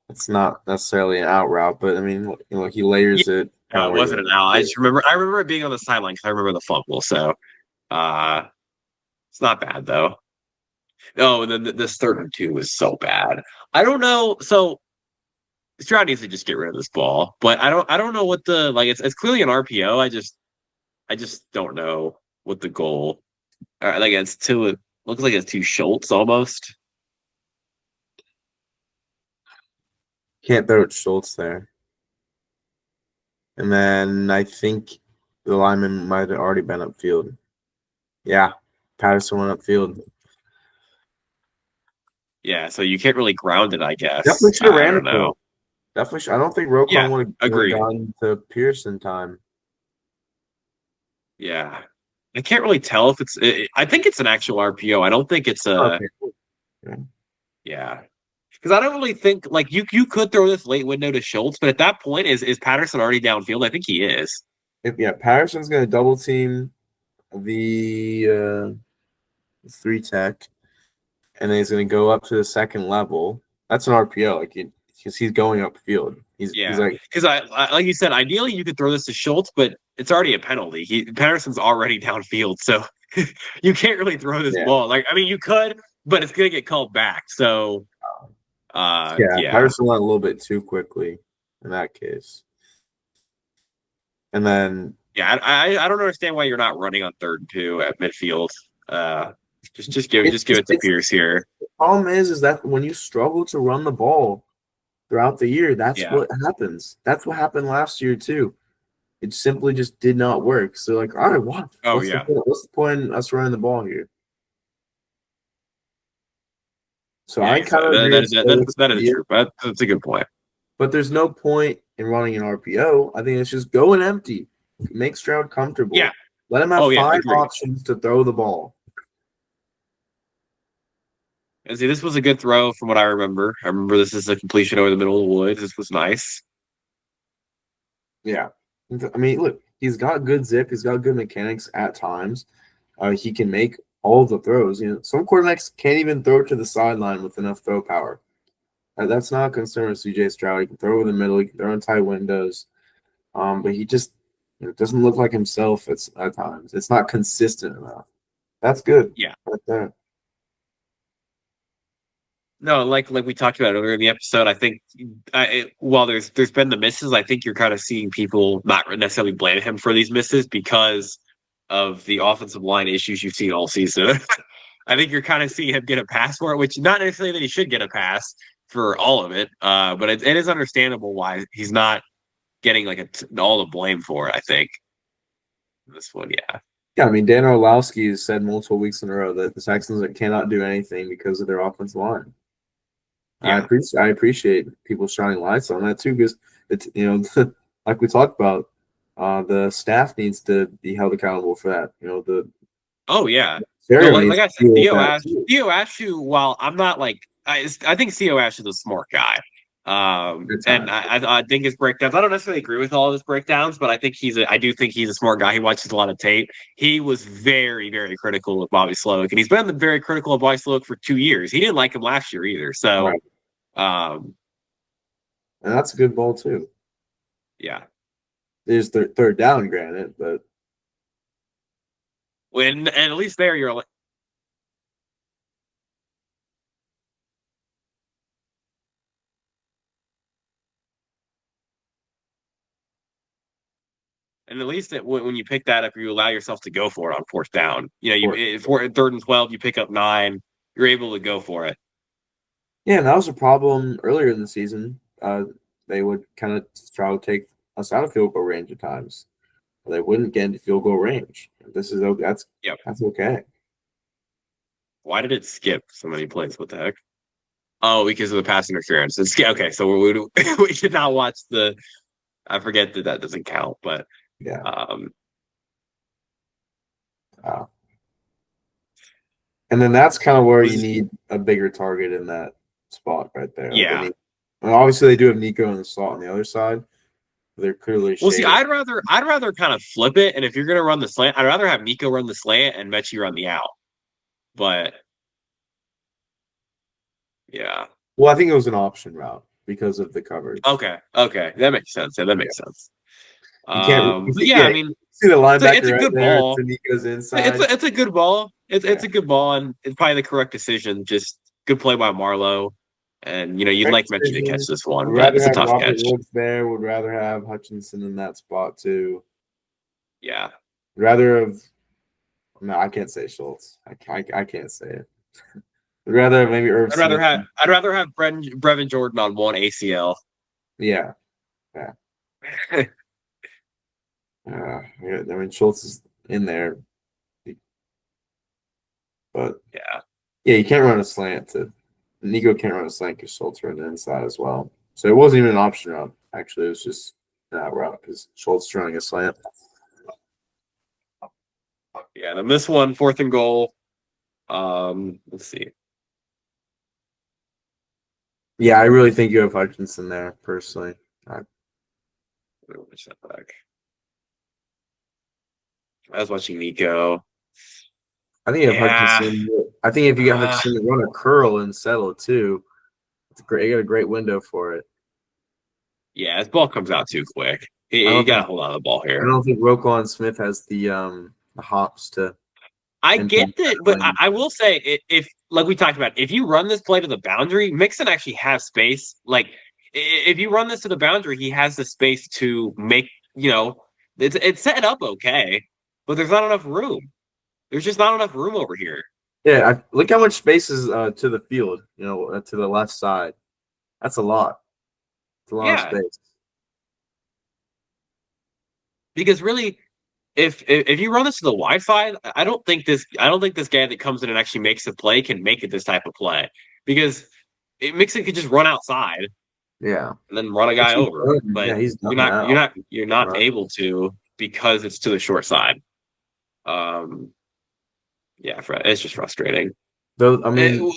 It's not necessarily an out route, but I mean, he yeah. layers it kind No, of it where you wasn't want an out. to do I remember it being on the sideline because I remember the fumble. So uh, it's not bad though. Oh, and then this third and two was so bad. I don't know. So Stroud needs to just get rid of this ball, but I don't know what the like. It's clearly an RPO. I just don't know what the goal. Like it's two. It looks like it's two Schultz almost. Can't throw it Schultz there. And then I think the lineman might have already been upfield. Yeah. Patterson went upfield. Yeah, so you can't really ground it, I guess. Definitely should have I ran don't it know. though. Definitely. I don't think Roquan Yeah, would have agreed. gone to Pierce in time. Yeah. I can't really tell if I think it's an actual RPO. I don't think it's a, Okay. Yeah. yeah. Because I don't really think like you could throw this late window to Schultz, but at that point, is Patterson already downfield? I think he is. Yeah, Patterson's going to double team the 3 tech, and then he's going to go up to the second level. That's an RPO, like because he's going upfield. He's Yeah. like, Because I like you said, ideally you could throw this to Schultz, but it's already a penalty. Patterson's already downfield, so you can't really throw this yeah, ball. Like I mean, you could, but it's gonna get called back. So yeah. yeah. Patterson went a little bit too quickly in that case, and then Yeah, I don't understand why you're not running on 3rd and 2 at midfield. Uh, just give it to it's Pierce here. the problem is that when you struggle to run the ball throughout the year, that's Yeah. what happens. That's what happened last year too. It simply just did not work. So like, all right, what? Oh What's the yeah. point? What's the point in us running the ball here? So Yeah. I kind of agree with That is you, true. That's a good point. but there's no point in running an RPO. I think it's just going empty. Make Stroud Yeah. comfortable. Let him have Oh yeah. 5 Agreed. options to throw the ball. And see, this was a good throw from what I remember. I remember this is a completion over the middle of the woods. This was nice. Yeah. I mean, look, he's got good zip. He's got good mechanics at times. He can make all the throws. You know, some quarterbacks can't even throw to the sideline with enough throw power. That's not a concern with CJ Stroud. He can throw over the middle. He can throw in tight windows. But he just doesn't look like himself at times. It's not consistent enough. That's good Yeah. right there. No, like we talked about earlier in the episode, I think while there's been the misses, I think you're kind of seeing people not necessarily blame him for these misses because of the offensive line issues you've seen all season. I think you're kind of seeing him get a pass for it, which not necessarily that he should get a pass for all of it, but it is understandable why he's not getting like all the blame for it. I think this one, yeah, Yeah, I mean, Dan Orlowski has said multiple weeks in a row that the Texans cannot do anything because of their offensive line. yeah, I appreciate people shining lights on that too, because it's like we talked about, the staff needs to be held accountable for that. The oh yeah. No, stereo like needs I to said, deal with that too. Theo Ashu, while I'm not like I think Theo Ash is a smart guy. Good And time. I think his breakdowns. I don't necessarily agree with all of his breakdowns, but I do think he's a smart guy. He watches a lot of tape. He was very, very critical of Bobby Slowick, and he's been very critical of Bobby Slowick for 2 years. He didn't like him last year either. So, Right, um, and that's a good ball too. yeah. There's third down, granted, but And at least there, you're like, and at least when you pick that up, you allow yourself to go for it on 4th down. You know, for 3rd and 12, you pick up 9. You're able to go for it. yeah, and that was a problem earlier in the season. They would kind of try to take us out of field goal range at times. They wouldn't get into field goal range. This is Yep. that's okay. Why did it skip so many plays? What the heck? Oh, because of the pass interference. Okay, so we did not watch the. I forget that doesn't count, but Yeah. um, Uh, and then that's kind of where you was need a bigger target in that spot right there. Like yeah. and obviously they do have Nico in the slot on the other side. They're clearly Well, see, shaded. I'd rather kind of flip it, and if you're gonna run the slant, I'd rather have Nico run the slant and Mechie run the out. But yeah, Well, I think it was an option route because of the coverage. okay, that makes sense. Yeah, that Yeah. makes sense. You can't. But yeah, Yeah, I you mean, see the it's linebacker a right good there ball. to Nico's It's inside. it's a good ball. It's Yeah. a good ball, and it's probably the correct decision. Just good play by Marlowe, and you'd Right like Mechie to catch decision. this one, Would but rather it's a have tough Robert catch. Woods there. Would rather have Hutchinson in that spot too. Yeah. Rather have. No, I can't say Schultz. I can't say it. Would rather have maybe Irv Smith. I'd rather have Brevin Jordan on one ACL. Yeah. Yeah. Yeah. I mean, Schultz is in there. But Yeah. yeah, you can't run a slant to Nico can't run a slant because Schultz ran the inside as well. So it wasn't even an option route. Actually, it was just that route because Schultz running a slant. Yeah. Then this one, 4th and goal. Let's see. Yeah, I really think you have Hutchinson there, personally. Which that back. I was watching Nico. I think you have Yeah. Hutchinson. I think if you got Hutchinson to run a curl and settle too, it's great. You got a great window for it. Yeah, his ball comes out too quick. I He don't got to think hold on to the ball I here. don't think Roquan Smith has the hops to I get implement that, that but plan. I will say if like we talked about, if you run this play to the boundary, Mixon actually has space. Like if you run this to the boundary, he has the space to make, it's set up okay, but there's not enough room. There's just not enough room over here. Yeah, look how much space is to the field. To the left side. That's a lot. It's a lot of Yeah, space. because really, if you run this to the wide side, I don't think this guy that comes in and actually makes a play can make it this type of play because Mixon could just run outside Yeah, and then run a which guy he's over. done. But Yeah, he's done now. you're not Right. able to because it's to the short side. Um, yeah, it's just frustrating. Though I mean,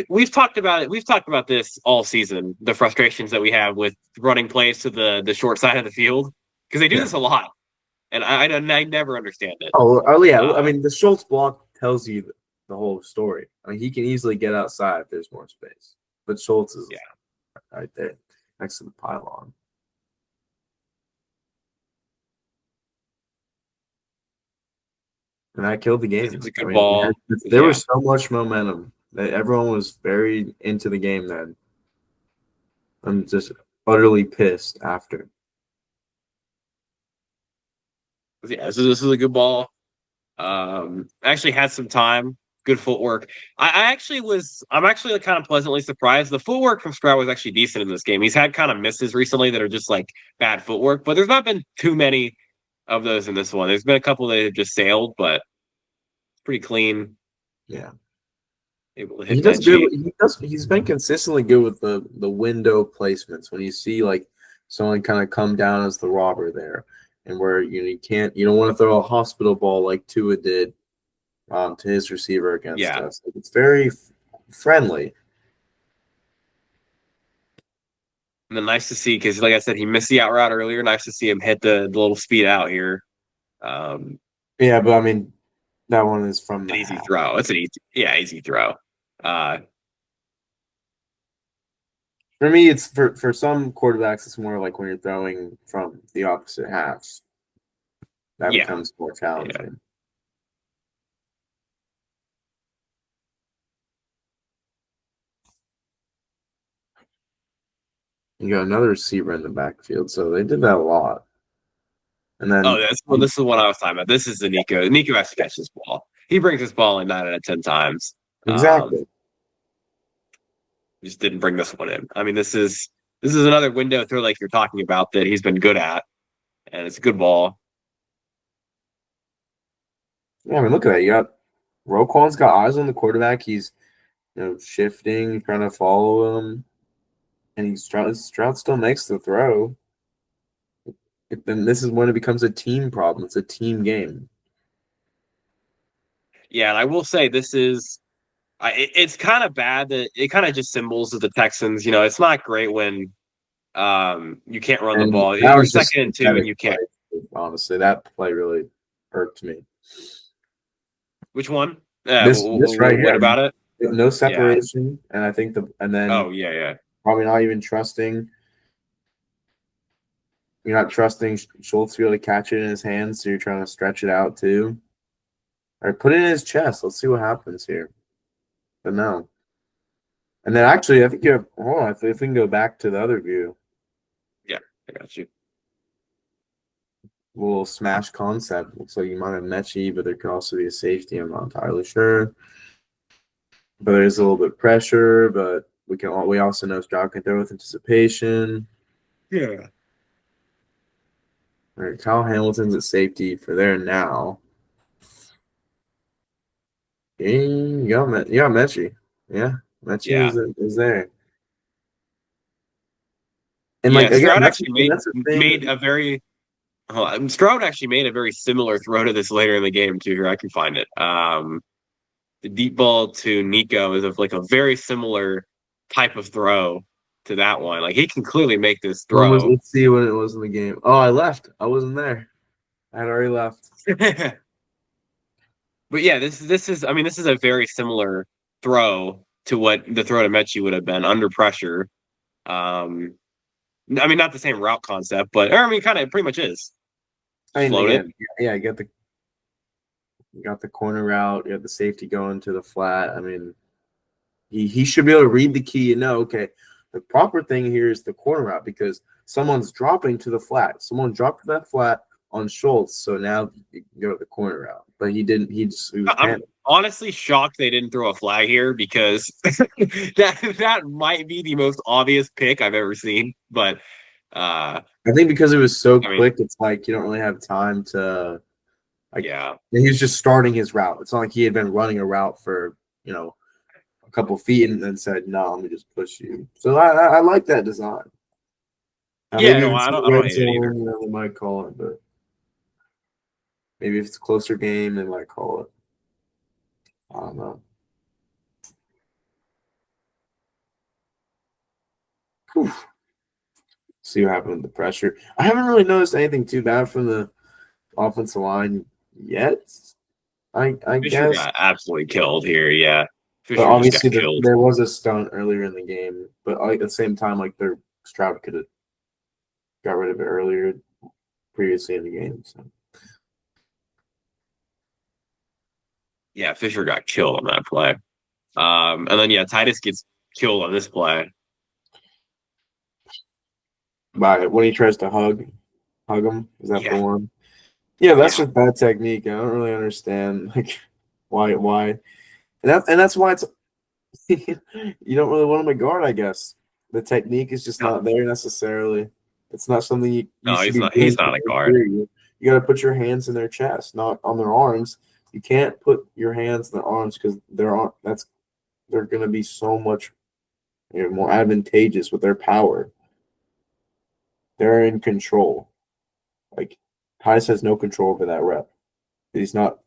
We've talked about it. We've talked about this all season. The frustrations that we have with running plays to the short side of the field because they do yeah. this a lot, and I never understand it. Oh yeah. I Uh, mean, the Schultz block tells you the whole story. I mean, he can easily get outside if there's more space, but Schultz is yeah, right there next to the pylon, and that killed the this game. is a I good mean, ball. there Yeah, was so much momentum that everyone was very into the game. Then I'm just utterly pissed after. yeah. This is a good ball. Actually had some time, good footwork. I'm actually kind of pleasantly surprised. The footwork from Stroud was actually decent in this game. He's had kind of misses recently that are just like bad footwork, but there's not been too many of those in this one. There's been a couple that have just sailed, but it's pretty clean. Yeah. Able to He hit does good. Mechie. He's been consistently good with the window placements. When you see like someone kind of come down as the robber there, and where you don't want to throw a hospital ball like Tua did to his receiver against Yeah. us. Like, it's very friendly. And then nice to see because like I said, he missed the out route earlier. Nice to see him hit the little speed out here. Um, Yeah, but I mean that one is from an the easy half. throw. It's an easy throw. Uh, For me, it's for some quarterbacks, it's more like when you're throwing from the opposite half. That yeah. becomes more Yeah. challenging. You got another receiver in the backfield, so they did that a lot. And Oh, then this is what I was talking about. This is the Nico. Nico has to catch this ball. He brings this ball in 9 out of 10 times. exactly. Just didn't bring this one in. I mean, this is another window throw like you're talking about that he's been good at, and it's a good ball. Yeah, I mean, look at that. You got Roquan's got eyes on the quarterback. He's shifting, trying to follow him, and Stroud still makes the throw. Then this is when it becomes a team problem. It's a team game. Yeah, and I will say this is it's kind of bad that it kind of just symbols of the Texans. It's not great when you can't run the And ball. that You're was just second and two, and pathetic you play. can't. Honestly, that play really irked me. Which one? This right What here, about it? no Yeah. separation, and I think and then Oh yeah, yeah. probably not even trusting. You're not trusting Schultz to be able to catch it in his hands, so you're trying to stretch it out too. Or put it in his chest. Let's see what happens here. But no. And then actually, I think you have. Hold on, if we can go back to the other view, Yeah, I got you. a little smash concept. Looks like you might have Mechie, but there could also be a safety. I'm not entirely sure. But there's a little bit of pressure. But we also know Stroud can throw with anticipation. Yeah. All right, Kyle Hamilton's at safety for there now. Yeah, Mechie. Yeah, Mechie Yeah. was there. And like Yeah, again, Stroud actually that's the made thing. a very Stroud actually made a very similar throw to this later in the game too. Here I can find it. The deep ball to Nico is of like a very similar type of throw to that one. Like he can clearly make this When was throw. let's see when it was in the game. Oh, I left. I wasn't there. I had already left. But yeah, this is I mean this is a very similar throw to what the throw to Mechie would have been under pressure. Um, I mean not the same route concept, but or I mean kind of pretty much is. I Just mean, float it. again, yeah, you got the corner route, you have the safety going to the flat. I mean, he should be able to read the key and know, okay, the proper thing here is the corner route because someone's dropping to the flat. Someone dropped to that flat on Schultz, so now you can go to the corner route. But he didn't. He was I'm panicked. honestly shocked they didn't throw a flag here because that might be the most obvious pick I've ever seen. But I think because it was so I mean, quick, it's like you don't really have time to like. yeah. He was just starting his route. It's not like he had been running a route for a couple feet and then said, "No, let me just push you." So I like that design. Yeah, Maybe no, if it's in I the don't red hate it either. zone, they might call it, but maybe if it's a closer game, they might call it. I don't know. Whew. See what happened with the pressure. I haven't really noticed anything too bad from the offensive line yet. I Fisher guess, got absolutely killed here. Yeah, but Fisher just got obviously killed. there was a stunt earlier in the game. But like, at the same time, like their Stroud could have got rid of it earlier previously in the game. So Yeah, Fisher got killed on that play. And then yeah, Titus gets killed on this play. by when he tries to hug him, is that the Yeah, one? Yeah, that's yeah, just bad technique. I don't really understand like why and that's why it's you don't really want him to guard, I guess. The technique is just no, not there necessarily. It's not something you no, should be he's doing to not a break guard. through. You got to put your hands in their chest, not on their arms. You can't put your hands in their arms because they're going to be so much more advantageous with their power. They're in control. Like Tice has no control over that rep. He's not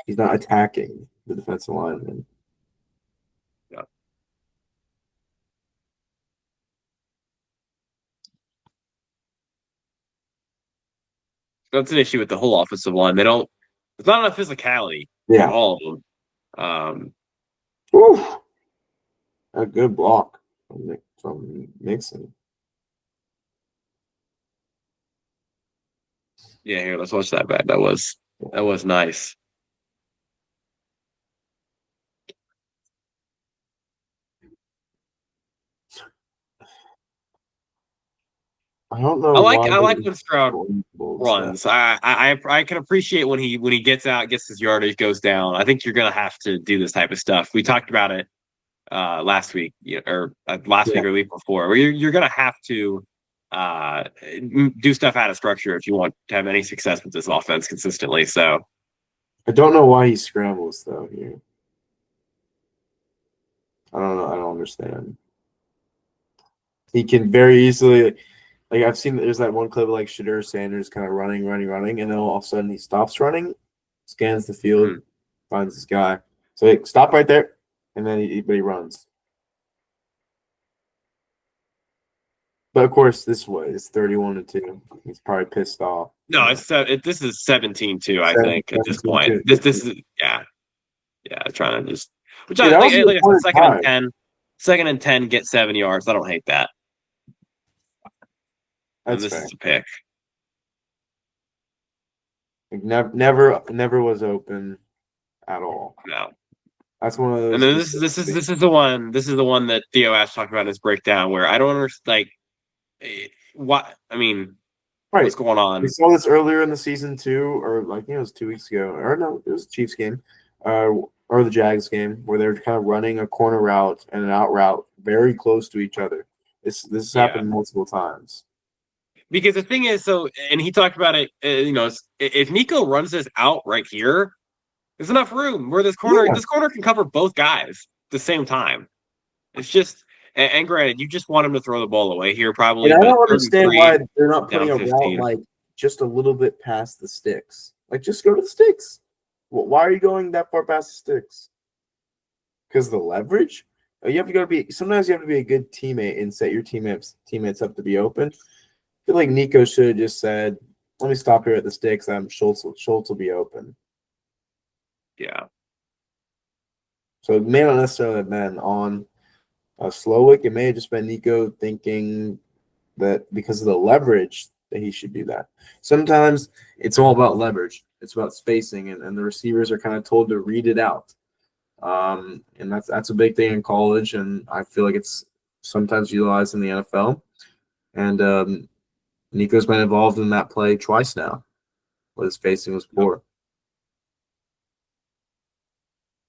attacking the defensive lineman. Yeah. That's an issue with the whole offensive line. They don't. There's not enough physicality from Yeah. all of them. Woo! A good block from Mixon. Yeah, here, let's watch that back. That was nice. I don't know why I like when Stroud Bulls that. runs. I can appreciate when he gets out, gets his yardage, goes down. I think you're gonna have to do this type of stuff. We talked about it last week last week Yeah. or the week before. Where you're gonna have to uh, do stuff out of structure if you want to have any success with this offense consistently. So I don't know why he scrambles though here. I don't know. I don't understand. He can very easily like I've seen there's that one clip of like Shadur Sanders kind of running, and then all of a sudden he stops running, scans the field, finds this guy. So he stop right there, and then but he runs. But of course, this way it's 31-2. He's probably pissed off. no, this is 17-2, I think, at this 17 point. too. This is trying to just which Yeah, I that was an like I said, important time. second and 10, get 7 yards. I don't hate that. And That's this fair. is a pick. Like never was open at all. No. That's one of And those. then this is the one that Theo Ash talked about in his breakdown where I don't understand what I mean, Right. what's going We on. saw this earlier in the season too, or like it was 2 weeks ago, or no, it was the Chiefs game, or the Jags game, where they're kind of running a corner route and an out route very close to each other. This has Yeah. happened multiple times. Because the thing is, so and he talked about it, if Nico runs this out right here, There's enough room where Yeah. this corner can cover both guys at the same time. It's just, and granted, you just want him to throw the ball away here And probably, I but don't third and understand three, why they're not putting down a route 15. like just a little bit past the sticks. Like, just go to the sticks. Why are you going that far past the sticks? Because the leverage? You have to go be. Sometimes you have to be a good teammate and set your teammates up to be open. I feel like Nico should have just said, "Let me stop here at the sticks. Schultz will be open." Yeah. So it may not necessarily have been on Slowick. It may have just been Nico thinking that because of the leverage that he should do that. Sometimes it's all about leverage. It's about spacing, and the receivers are kind of told to read it out. And that's a big thing in college, and I feel like it's sometimes utilized in the NFL. And Nico's been involved in that play twice now, where his spacing was poor.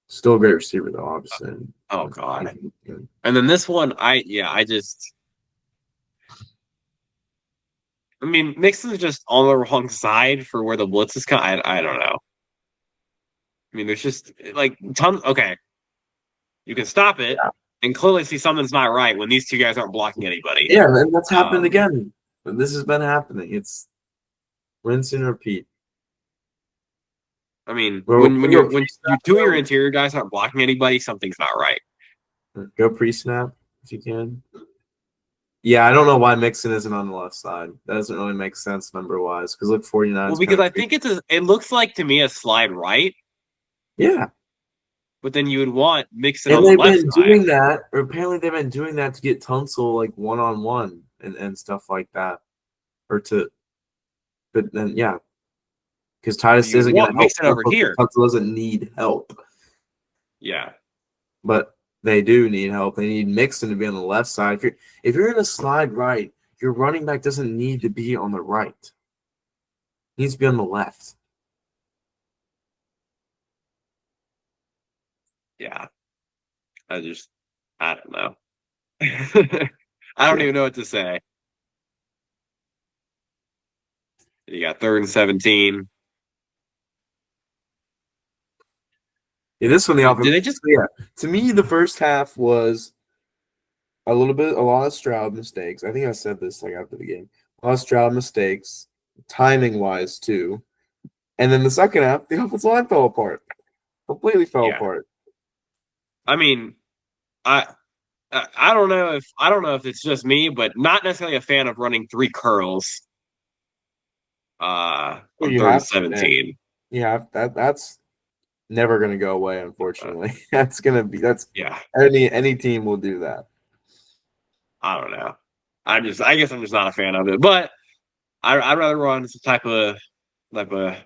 Still a great receiver, though, obviously. Oh God. And then this one, I mean, Mixon's just on the wrong side for where the blitz is coming. I don't know. I mean, there's just like tons. Okay, you can stop it and clearly see something's not right when these two guys aren't blocking anybody. Yeah, and that's happened again. This has been happening. It's rinse and repeat. I mean, Well, when your two of your interior guys aren't blocking anybody, something's not right. Go pre-snap if you can. Yeah, I don't know why Mixon isn't on the left side. That doesn't really make sense number-wise. Because look, 49. Well, because I think it looks like to me a slide right. Yeah. But then you would want Mixon And on the they've left been side. doing that, or apparently they've been doing that to get Tunsil like one-on-one and stuff like that. But then, yeah. Because Titus isn't going to help Mixon over here. Tunsil doesn't need help. Yeah. But they do need help. They need Mixon to be on the left side. If you're in a slide right, your running back doesn't need to be on the right. He needs to be on the left. Yeah. I don't know. I don't even know what to say. You got 3rd and 17. Yeah, this one the offense. Did they just? Yeah, to me the first half was a lot of Stroud mistakes. I think I said this like after the game. A lot of Stroud mistakes, timing wise too. And then the second half, the offensive line fell apart. Completely fell apart. I mean, I don't know if it's just me, but not necessarily a fan of running 3 curls. On 3rd and 17. Yeah, that's never gonna go away, unfortunately. That's yeah. Any team will do that. I don't know. I guess I'm just not a fan of it. But I'd rather run some type of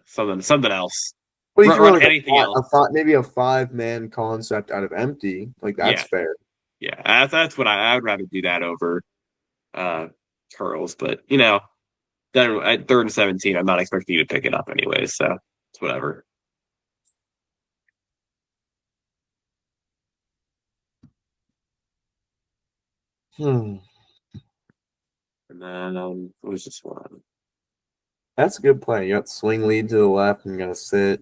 something else. Well, you can run anything else. Maybe a 5-man concept out of empty. Like that's fair. Yeah, that's what I would rather do that over curls. But then at 3rd and 17, I'm not expecting you to pick it up anyways, so it's whatever. And then what was this one? That's a good play. You got swing lead to the left and you got to sit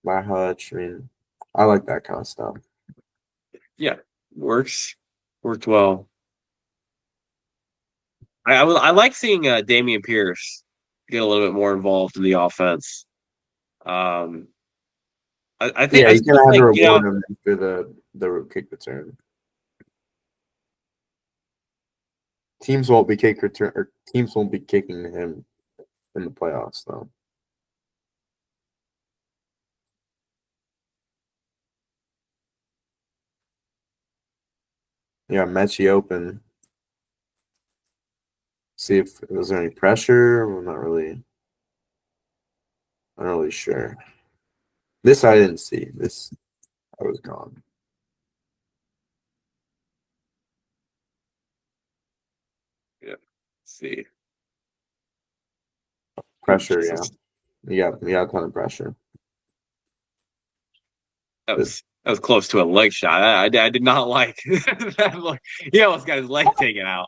by Hutch. I mean, I like that kind of stuff. Yeah, worked well. I like seeing Dameon Pierce get a little bit more involved in the offense. I think you can have to reward him for the kick return. Teams won't be kicking him in the playoffs though. Yeah, Mechie open. See if was there any pressure. I'm not really sure. This I didn't see. This I was gone. Yeah. Let's see. Pressure, yeah. You got a ton of pressure. That was close to a leg shot. I did not like that look. He almost got his leg taken out.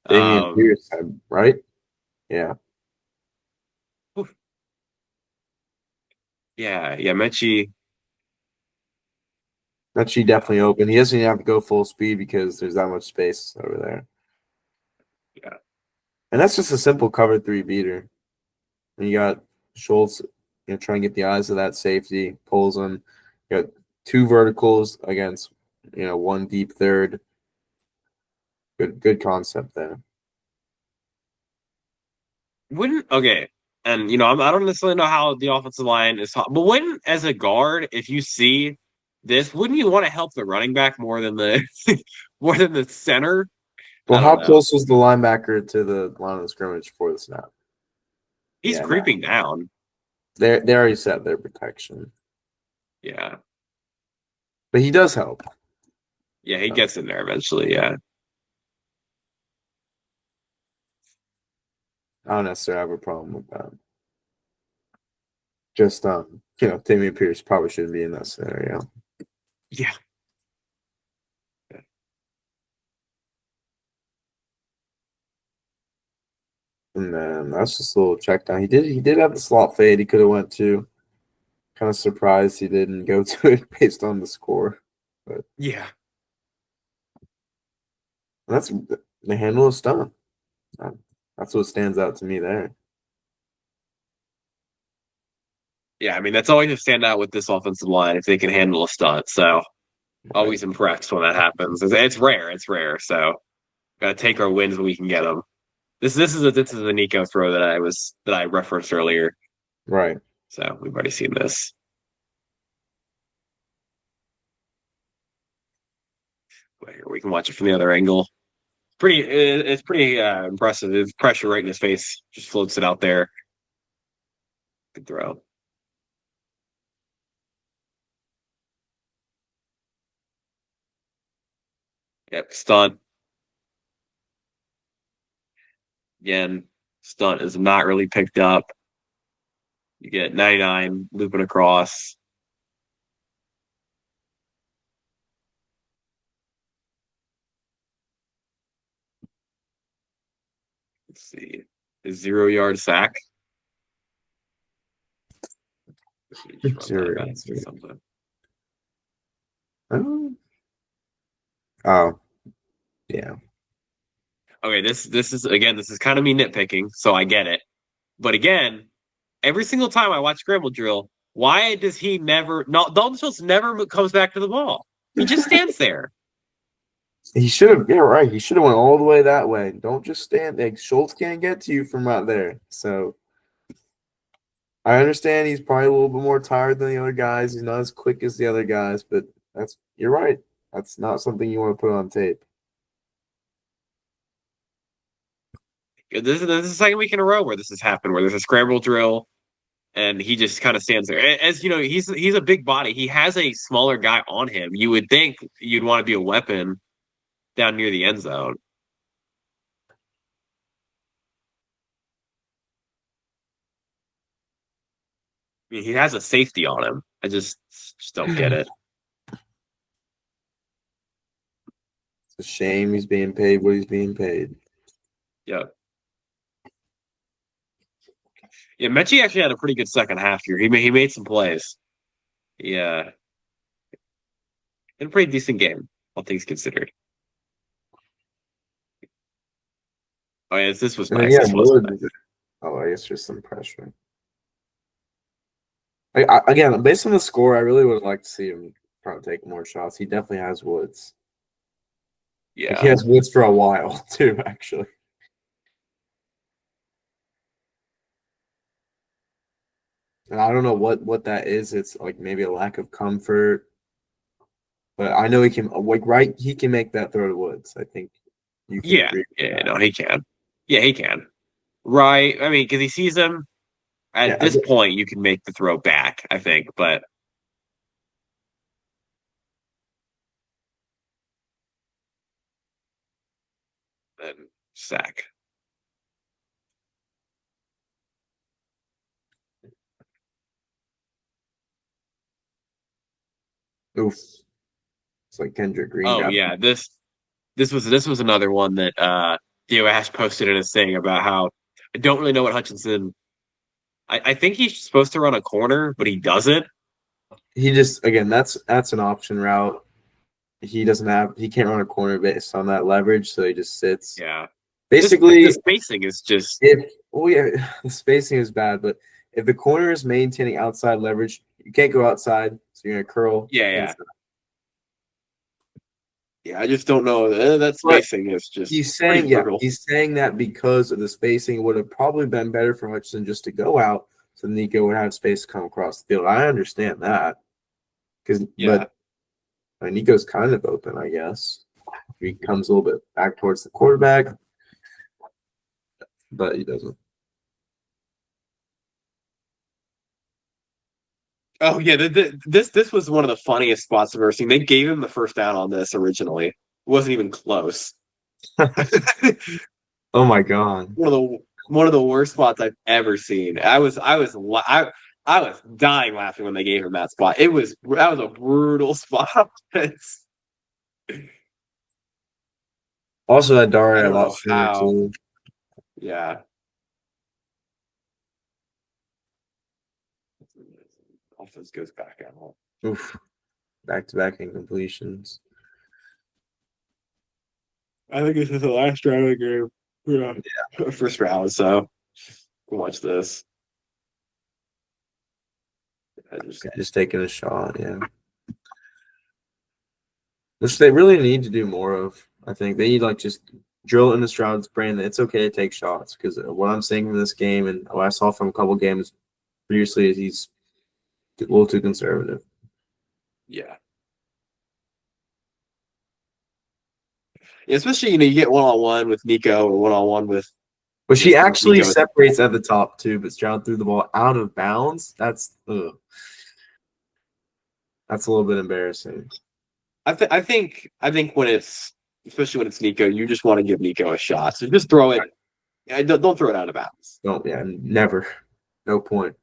Dameon Pierce, right? Yeah. Yeah, Mechie. That she definitely open. He doesn't even have to go full speed because there's that much space over there. Yeah. And that's just a simple cover 3 beater. And you got Schultz, trying to get the eyes of that safety, pulls him. You got 2 verticals against, one deep third. Good concept there. Wouldn't okay, and I don't necessarily know how the offensive line is, but wouldn't as a guard, if you see this, wouldn't you want to help the running back more than the more than the center? Well, I don't how know. close was the linebacker to the line of scrimmage for the snap? He's Yeah, no. creeping down. They already set their protection. Yeah, But he does help. yeah, he gets in there eventually. Yeah, I don't necessarily have a problem with that. Just Damian Pierce probably shouldn't be in that scenario. yeah. And then that's just a little check down. He did have the slot fade he could have went to. Kind of surprised he didn't go to it based on the score. But Yeah. that's the handle is done. That's what stands out to me there. Yeah, I mean that's always a standout with this offensive line if they can handle a stunt. So Right. always impressed when that happens. It's rare. It's rare. So gotta take our wins when we can get them. This is a Nico throw that I referenced earlier. Right. So we've already seen this. But here we can watch it from the other angle. It's pretty impressive. It's pressure right in his face. Just floats it out there. Good throw. Yep, stunt. Again, stunt is not really picked up. You get 99 looping across. Let's see. A 0 yard sack. Just run that back to something. Oh, yeah. Okay, this is kind of me nitpicking, so I get it. But again, every single time I watch Scramble Drill, why does he never? No, Dalton Schultz never comes back to the ball. He just stands there. He should have. Yeah, right. He should have went all the way that way. Don't just stand there. Schultz can't get to you from out there. So I understand he's probably a little bit more tired than the other guys. He's not as quick as the other guys, but you're right. That's not something you want to put on tape. This is the second week in a row where this has happened, where there's a scramble drill, and he just kind of stands there. As you know, he's a big body. He has a smaller guy on him. You would think you'd want to be a weapon down near the end zone. I mean, he has a safety on him. I just don't get it. It's a shame he's being paid what he's being paid. Yeah. Yeah, Mechie actually had a pretty good second half here. He made some plays. Yeah. In a pretty decent game, all things considered. Oh, yeah, this was And then, nice. This was nice. I guess there's some pressure. Again, based on the score, I really would like to see him try to take more shots. He definitely has woods. Yeah. He has woods for a while too, actually. And I don't know what that is. It's like maybe a lack of comfort. But I know he can he can make that throw to Woods. I think you can Yeah. agree with Yeah, that. no, he can. Yeah, he can. Right. I mean, because he sees him at Yeah, this point, you can make the throw back, I think, but then sack. oof. It's like Kendrick Green Oh got yeah, this was another one that Theo Ash posted in his thing about how I don't really know what Hutchinson. I think he's supposed to run a corner, but he doesn't. he just again that's an option route. he can't run a corner based on that leverage, so he just sits. Yeah. Just the Basically, spacing is just if oh yeah, the spacing is bad, but if the corner is maintaining outside leverage, you can't go outside, so you're gonna curl yeah, yeah. inside. Yeah, I just don't know. That But spacing is just he's pretty saying, yeah, brutal. he's saying that because of the spacing, it would have probably been better for Hutchinson just to go out, so Nico would have space to come across the field. I understand that, Yeah. but Nico's kind of open, I guess. He comes a little bit back towards the quarterback, but he doesn't. Oh yeah, this was one of the funniest spots I've ever seen. They gave him the first down on this originally. It wasn't even close. Oh my god. One of the worst spots I've ever seen. I was dying laughing when they gave him that spot. That was a brutal spot. Also, that I Daria a don't lot know sooner how. too. Yeah. Offense goes back out. Oof. Back-to-back incompletions. I think this is the last round of the game. Yeah. First round, so we'll watch this. Just taking a shot, yeah. Which they really need to do more of. I think they need just drill into Stroud's brain that it's okay to take shots because what I'm seeing in this game and what I saw from a couple games previously is he's a little too conservative. Yeah. Especially, you get one-on-one with Nico or one-on-one with But she actually Nico. separates at the top too, but Stroud threw the ball out of bounds. That's a little bit embarrassing. I think when it's especially when it's Nico, you just want to give Nico a shot. So just throw it. Don't throw it out of bounds. Don't, yeah, never. No point.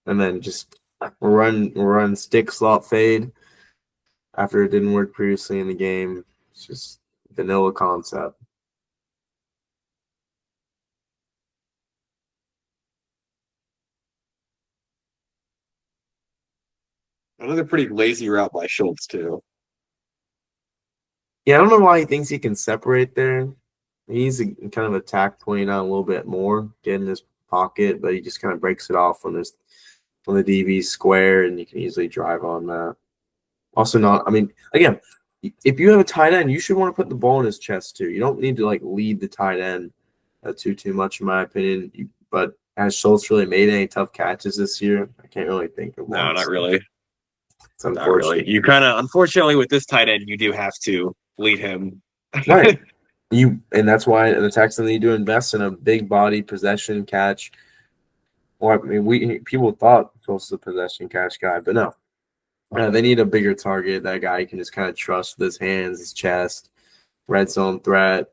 And then just run stick slot fade after it didn't work previously in the game. It's just vanilla concept. Another pretty lazy route by Schultz too. Yeah, I don't know why he thinks he can separate there. He's kind of attack pointing out a little bit more, get in his pocket, but he just kind of breaks it off when the DB's square, and you can easily drive on that. Also, not. I mean, again, if you have a tight end, you should want to put the ball in his chest too. You don't need to lead the tight end too much, in my opinion. But has Schultz really made any tough catches this year? I can't really think of one. No, not really. It's Not really. unfortunate. You kind of, unfortunately, with this tight end, you do have to lead him. Right. And that's why the Texans need to invest in a big body possession catch. Well, I mean, people thought Schultz was a possession catch guy, but no. They need a bigger target. That guy you can just kind of trust with his hands, his chest, red zone threat.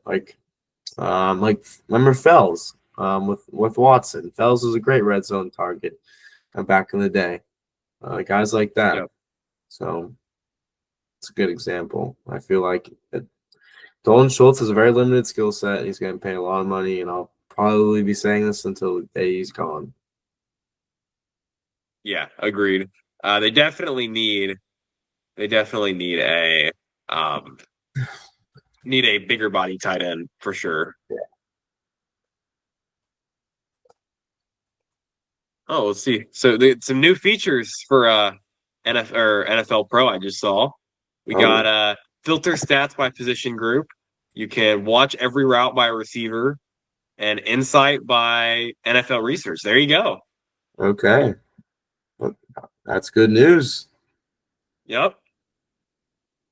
Remember Fells with Watson. Fells was a great red zone target back in the day. Guys like that. Yep. So it's a good example. I feel like Dalton Schultz has a very limited skill set. He's going to pay a lot of money, and I'll probably be saying this until the day he's gone. Yeah, agreed. They definitely need a need a bigger body tight end for sure. Yeah. Oh, let's see. So some new features for NFL Pro I just saw. We got filter stats by position group. You can watch every route by receiver and insight by NFL research. There you go. Okay. Well, that's good news. Yep.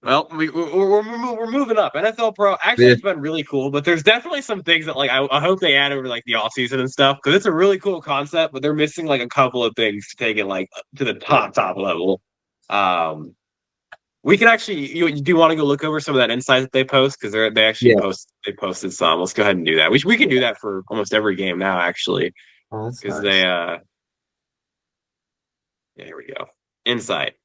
Well, we're moving up. NFL Pro actually it's been really cool, but there's definitely some things that I hope they add over the offseason and stuff because it's a really cool concept, but they're missing a couple of things to take it to the top level. We can actually you do want to go look over some of that insight that they post because they actually posted some. Let's go ahead and do that. We can do that for almost every game now actually That's because nice. yeah, here we go. Insight.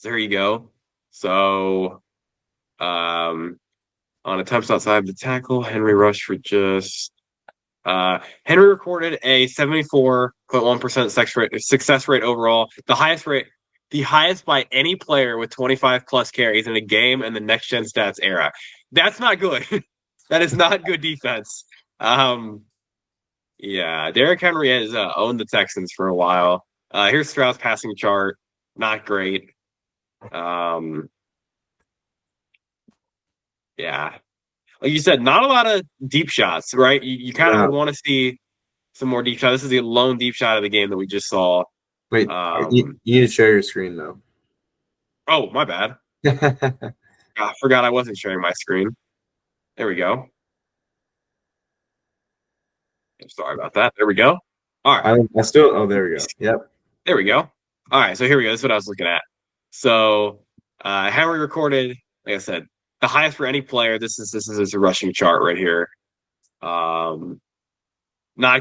There you go. So, on attempts outside the tackle, Henry rushed for just Henry recorded a 74.1% success rate overall, the highest by any player with 25 plus carries in a game in the next gen stats era. That's not good. That is not good defense. Yeah, Derrick Henry has owned the Texans for a while. Here's Stroud's passing chart. Not great. Um, yeah, like you said, not a lot of deep shots, right? You kind of would No, want to see some more deep shots. This is the lone deep shot of the game that we just saw. wait, you need to share your screen though. Oh, my bad. I forgot I wasn't sharing my screen. There we go. I'm sorry about that. There we go. All right. I still. Oh, there we go. Yep. There we go. All right. So here we go. This is what I was looking at. So Henry recorded, like I said, the highest for any player. This is his rushing chart right here. Not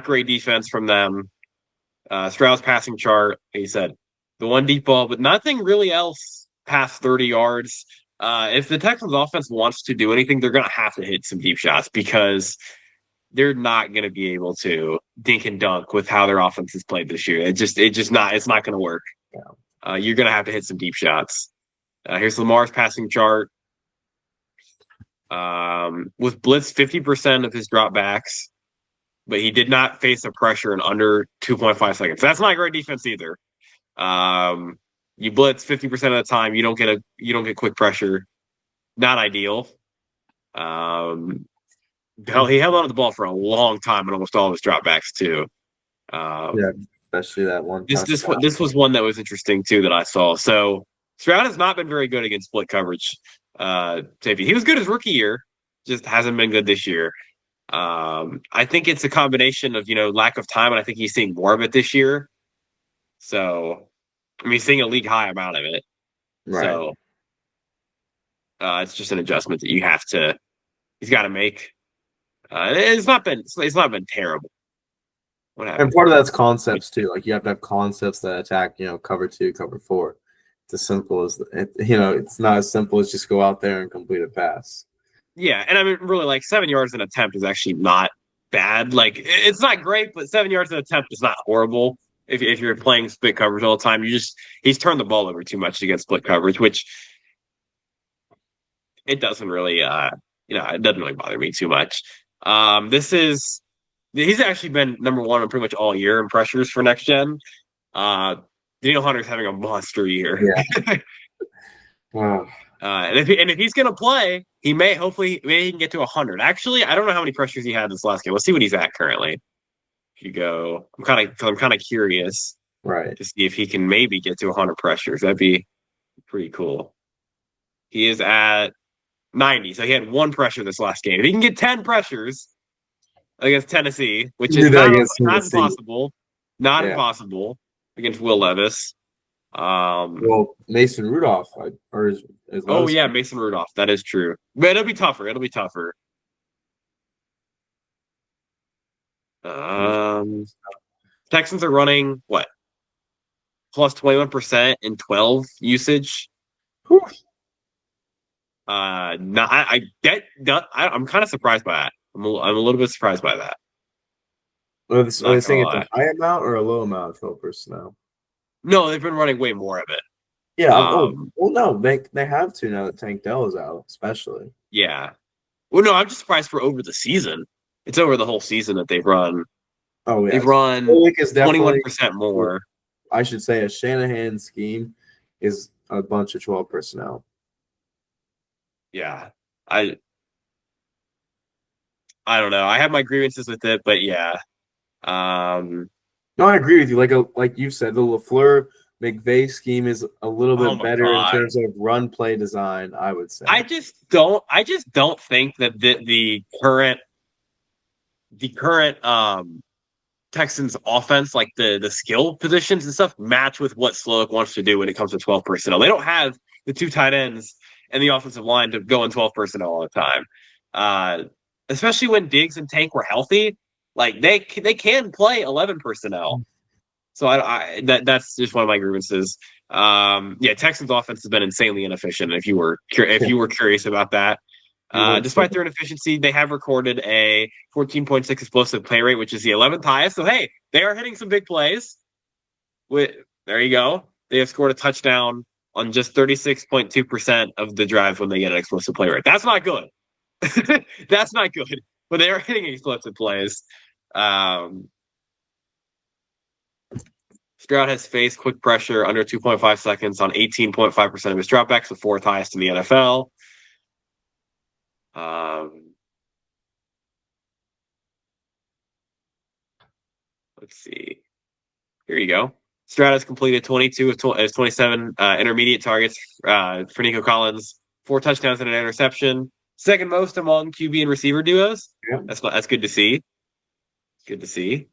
great defense from them. Stroud's passing chart, he said, the one deep ball, but nothing really else past 30 yards. If the Texans offense wants to do anything, they're going to have to hit some deep shots because they're not going to be able to dink and dunk with how their offense has played this year. It's not going to work. Yeah. You're going to have to hit some deep shots. Here's Lamar's passing chart. With blitz 50% of his dropbacks, but he did not face a pressure in under 2.5 seconds. That's not great defense either. You blitz 50% of the time, you don't get quick pressure. Not ideal. He held on to the ball for a long time in almost all of his dropbacks too. Yeah, especially that one. This was one that was interesting too that I saw. So Stroud has not been very good against split coverage. Safety. He was good his rookie year, just hasn't been good this year. I think it's a combination of lack of time, and I think he's seeing more of it this year. So, I mean, he's seeing a league high amount of it. Right. So, it's just an adjustment that he's got to make. It's not been terrible. And part of that's concepts too. Like you have to have concepts that attack, cover 2, cover 4. It's as simple as it's not as simple as just go out there and complete a pass. Yeah, and I mean, really, like 7 yards an attempt is actually not bad. Like it's not great, but 7 yards an attempt is not horrible. If you're playing split coverage all the time, he's turned the ball over too much to get split coverage, which it doesn't really it doesn't really bother me too much. He's actually been number one on pretty much all year in pressures for next gen. Daniel Hunter's having a monster year. Yeah. Wow. And if he's gonna play, hopefully he can get to 100. Actually, I don't know how many pressures he had this last game. Let's see what he's at currently. If you go, I'm kind of curious, right, to see if he can maybe get to 100 pressures. That'd be pretty cool. He is at 90, so he had one pressure this last game. If he can get 10 pressures against Tennessee, which is not impossible, impossible against Will Levis. Well, Mason Rudolph Mason Rudolph. That is true, but it'll be tougher. Texans are running what? Plus 21% in 12 usage. Whew. I'm kind of surprised by that. I'm a little bit surprised by that. Are they saying it's a high amount or a low amount of 12 personnel? No, they've been running way more of it. Yeah. No, they have to now that Tank Dell is out, especially. Yeah. Well, no, I'm just surprised for over the season. It's over the whole season that they've run. Oh, yeah. They've run 21% more. I should say a Shanahan scheme is a bunch of 12 personnel. Yeah. I don't know. I have my grievances with it, but yeah. No, I agree with you. Like you said, the LaFleur McVay scheme is a little bit better in terms of run play design, I would say. I just don't think that the current Texans offense, like the skill positions and stuff, match with what Slowick wants to do when it comes to 12 personnel. They don't have the 2 tight ends and the offensive line to go in 12 personnel all the time. Especially when Diggs and Tank were healthy. Like they can play 11 personnel. So that's just one of my grievances. Texans offense has been insanely inefficient. If you were curious about that, He won't Despite their inefficiency, they have recorded a 14.6 explosive play rate, which is the 11th highest. So, hey, they are hitting some big plays. There you go. They have scored a touchdown on just 36.2% of the drives when they get an explosive play rate. That's not good. That's not good. But they are hitting explosive plays. Stroud has faced quick pressure under 2.5 seconds on 18.5% of his dropbacks, the fourth highest in the NFL. Let's see. Here you go. Stroud has completed 22 of his 27 intermediate targets for Nico Collins, 4 touchdowns and an interception. Second most among QB and receiver duos. Yeah. That's good to see. Good to see.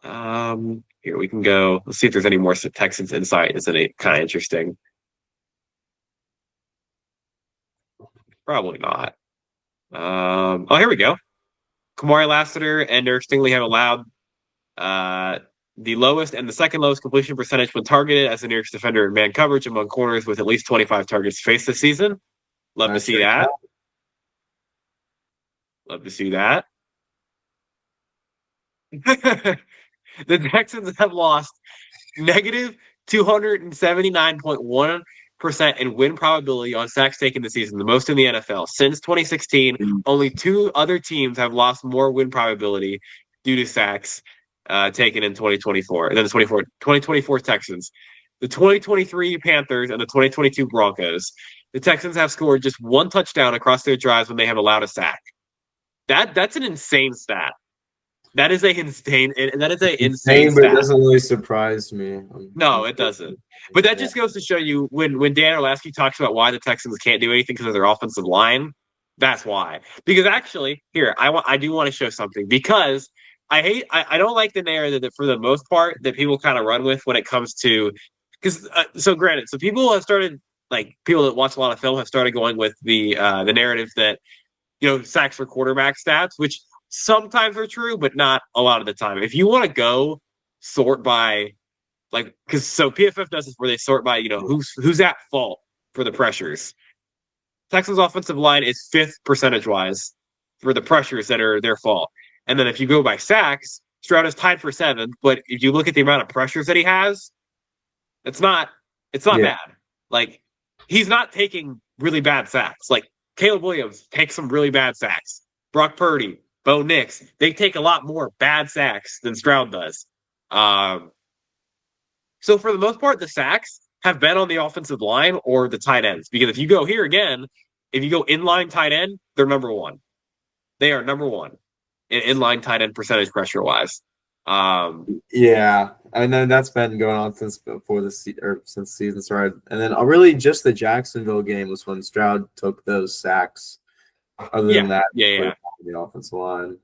Here we can go. Let's see if there's any more Texans insight. Isn't it kind of interesting? Probably not. Here we go. Kamari Lassiter and Eric Stingley have allowed the lowest and the second lowest completion percentage when targeted as the nearest defender in man coverage among corners with at least 25 targets faced this season. Love to see that. Love to see that. The Texans have lost negative 279.1% in win probability on sacks taken this season, the most in the NFL. Since 2016, only 2 other teams have lost more win probability due to sacks taken in 2024. And then the 2024 Texans. The 2023 Panthers and the 2022 Broncos. The Texans have scored just 1 touchdown across their drives when they have allowed a sack. That's an insane stat. That is an insane but stat. it doesn't really surprise me. No, it doesn't. But that just goes to show you when Dan Orlovsky talks about why the Texans can't do anything because of their offensive line, that's why. Because actually, here, I do want to show something because I don't like the narrative that for the most part that people kind of run with when it comes to because granted, so people have started people that watch a lot of film have started going with the narrative that sacks for quarterback stats, which sometimes are true, but not a lot of the time. If you want to go sort by because PFF does this where they sort by who's at fault for the pressures. Texans offensive line is 5th percentage wise for the pressures that are their fault. And then if you go by sacks, Stroud is tied for 7th, but if you look at the amount of pressures that he has, it's not bad. He's not taking really bad sacks. Caleb Williams takes some really bad sacks. Brock Purdy, Bo Nix, they take a lot more bad sacks than Stroud does. So for the most part, the sacks have been on the offensive line or the tight ends. Because if you go here again, if you go inline tight end, they're number 1. They are number 1 in inline tight end percentage pressure wise. Yeah, I know that's been going on since since season started, and then really just the Jacksonville game was when Stroud took those sacks. Other than that, the offensive line.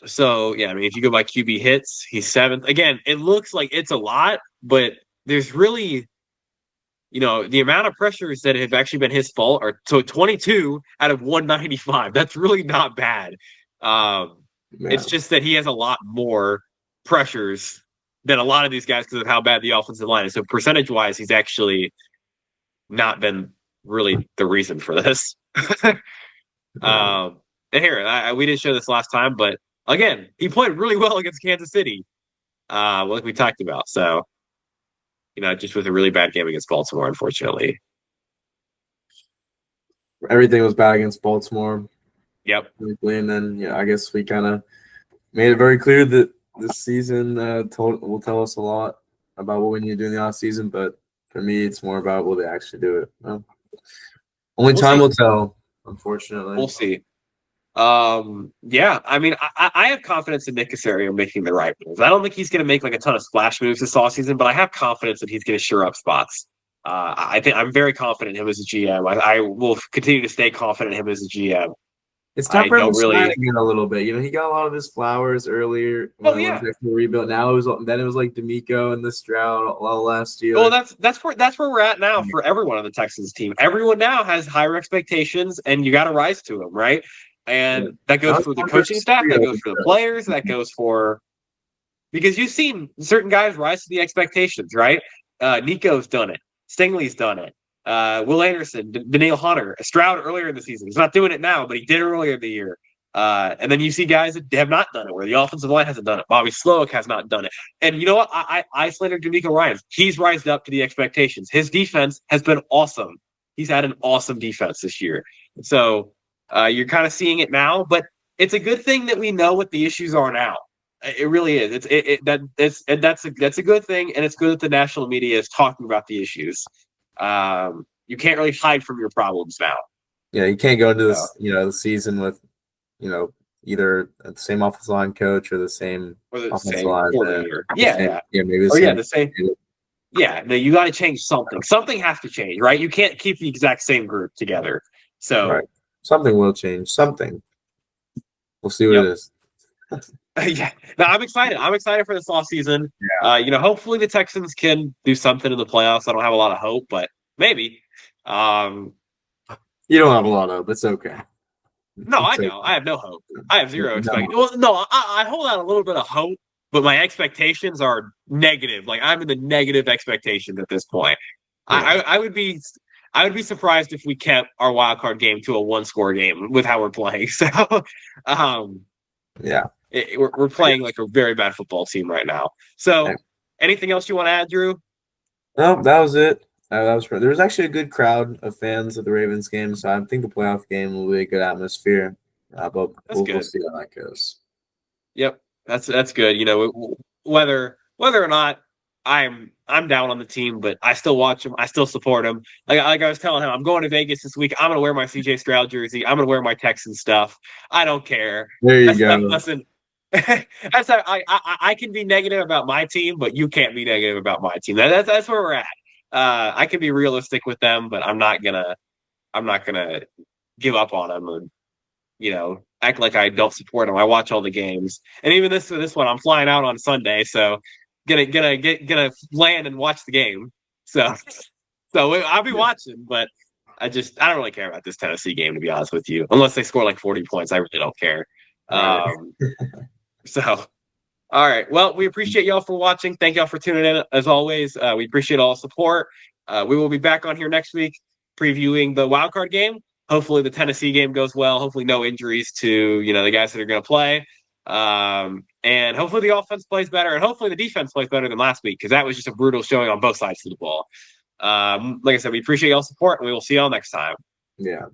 So if you go by QB hits, he's 7th. Again, it looks like it's a lot, but there's really, the amount of pressures that have actually been his fault are 22 out of 195. That's really not bad. It's just that he has a lot more pressures than a lot of these guys because of how bad the offensive line is. So percentage-wise, he's actually not been really the reason for this. And here, we didn't show this last time, but again, he played really well against Kansas City, like we talked about. So, just with a really bad game against Baltimore, unfortunately. Everything was bad against Baltimore. Yep. And then, I guess we kind of made it very clear that this season will tell us a lot about what we need to do in the offseason. But for me, it's more about will they actually do it. Only time will tell, unfortunately. We'll see. I have confidence in Nick Caserio making the right moves. I don't think he's going to make a ton of splash moves this offseason, but I have confidence that he's going to shore up spots. I think I'm very confident in him as a GM. I will continue to stay confident in him as a GM. It's time for him to shine again a little bit. He got a lot of his flowers earlier. Rebuilt. Now it was like D'Amico and the Stroud all last year. Well, that's where we're at now for everyone on the Texans team. Everyone now has higher expectations, and you got to rise to them, right? And that goes for the coaching staff, that goes for the players, that goes for because you've seen certain guys rise to the expectations, right? Nico's done it, Stingley's done it. Will Anderson, Daniil Hunter, Stroud earlier in the season. He's not doing it now, but he did earlier in the year. And then you see guys that have not done it, where the offensive line hasn't done it. Bobby Slowick has not done it. And you know what? I slated D'Amico Ryan. He's rised up to the expectations. His defense has been awesome. He's had an awesome defense this year. So you're kind of seeing it now, but it's a good thing that we know what the issues are now. It really is. That's a good thing, and it's good that the national media is talking about the issues. You can't really hide from your problems now. Yeah, you can't go into this, the season with, either the same offensive line coach or the same offensive line coordinator. Yeah, maybe the same. Yeah, no, you got to change something. Something has to change, right? You can't keep the exact same group together. So right. Something will change. Something. We'll see what it is. Yeah, no, I'm excited. I'm excited for this offseason. Yeah. Hopefully the Texans can do something in the playoffs. I don't have a lot of hope, but maybe. You don't have a lot of hope. It's okay. No, I know. I have no hope. I have zero expectations. Well, no, I hold out a little bit of hope, but my expectations are negative. Like I'm in the negative expectations at this point. Yeah. I would be surprised if we kept our wild card game to a 1-score game with how we're playing. So, yeah. We're playing like a very bad football team right now. So, anything else you want to add, Drew? No, that was it. There was actually a good crowd of fans at the Ravens game, so I think the playoff game will be a good atmosphere. But we'll see how that goes. Yep, that's good. Whether or not I'm down on the team, but I still watch them. I still support them. Like I was telling him, I'm going to Vegas this week. I'm going to wear my CJ Stroud jersey. I'm going to wear my Texans stuff. I don't care. There you go. Listen, that's how I can be negative about my team, but you can't be negative about my team. That's where we're at. I can be realistic with them, but I'm not gonna give up on them and act like I don't support them. I watch all the games, and even this one, I'm flying out on Sunday, so gonna land and watch the game. So I'll be watching, but I don't really care about this Tennessee game, to be honest with you. Unless they score like 40 points, I really don't care. Right. So. All right. Well, we appreciate y'all for watching. Thank y'all for tuning in. As always, we appreciate all the support. We will be back on here next week previewing the wildcard game. Hopefully the Tennessee game goes well. Hopefully no injuries to, the guys that are going to play. And hopefully the offense plays better. And hopefully the defense plays better than last week, because that was just a brutal showing on both sides of the ball. Like I said, we appreciate y'all's support, and we will see y'all next time. Yeah.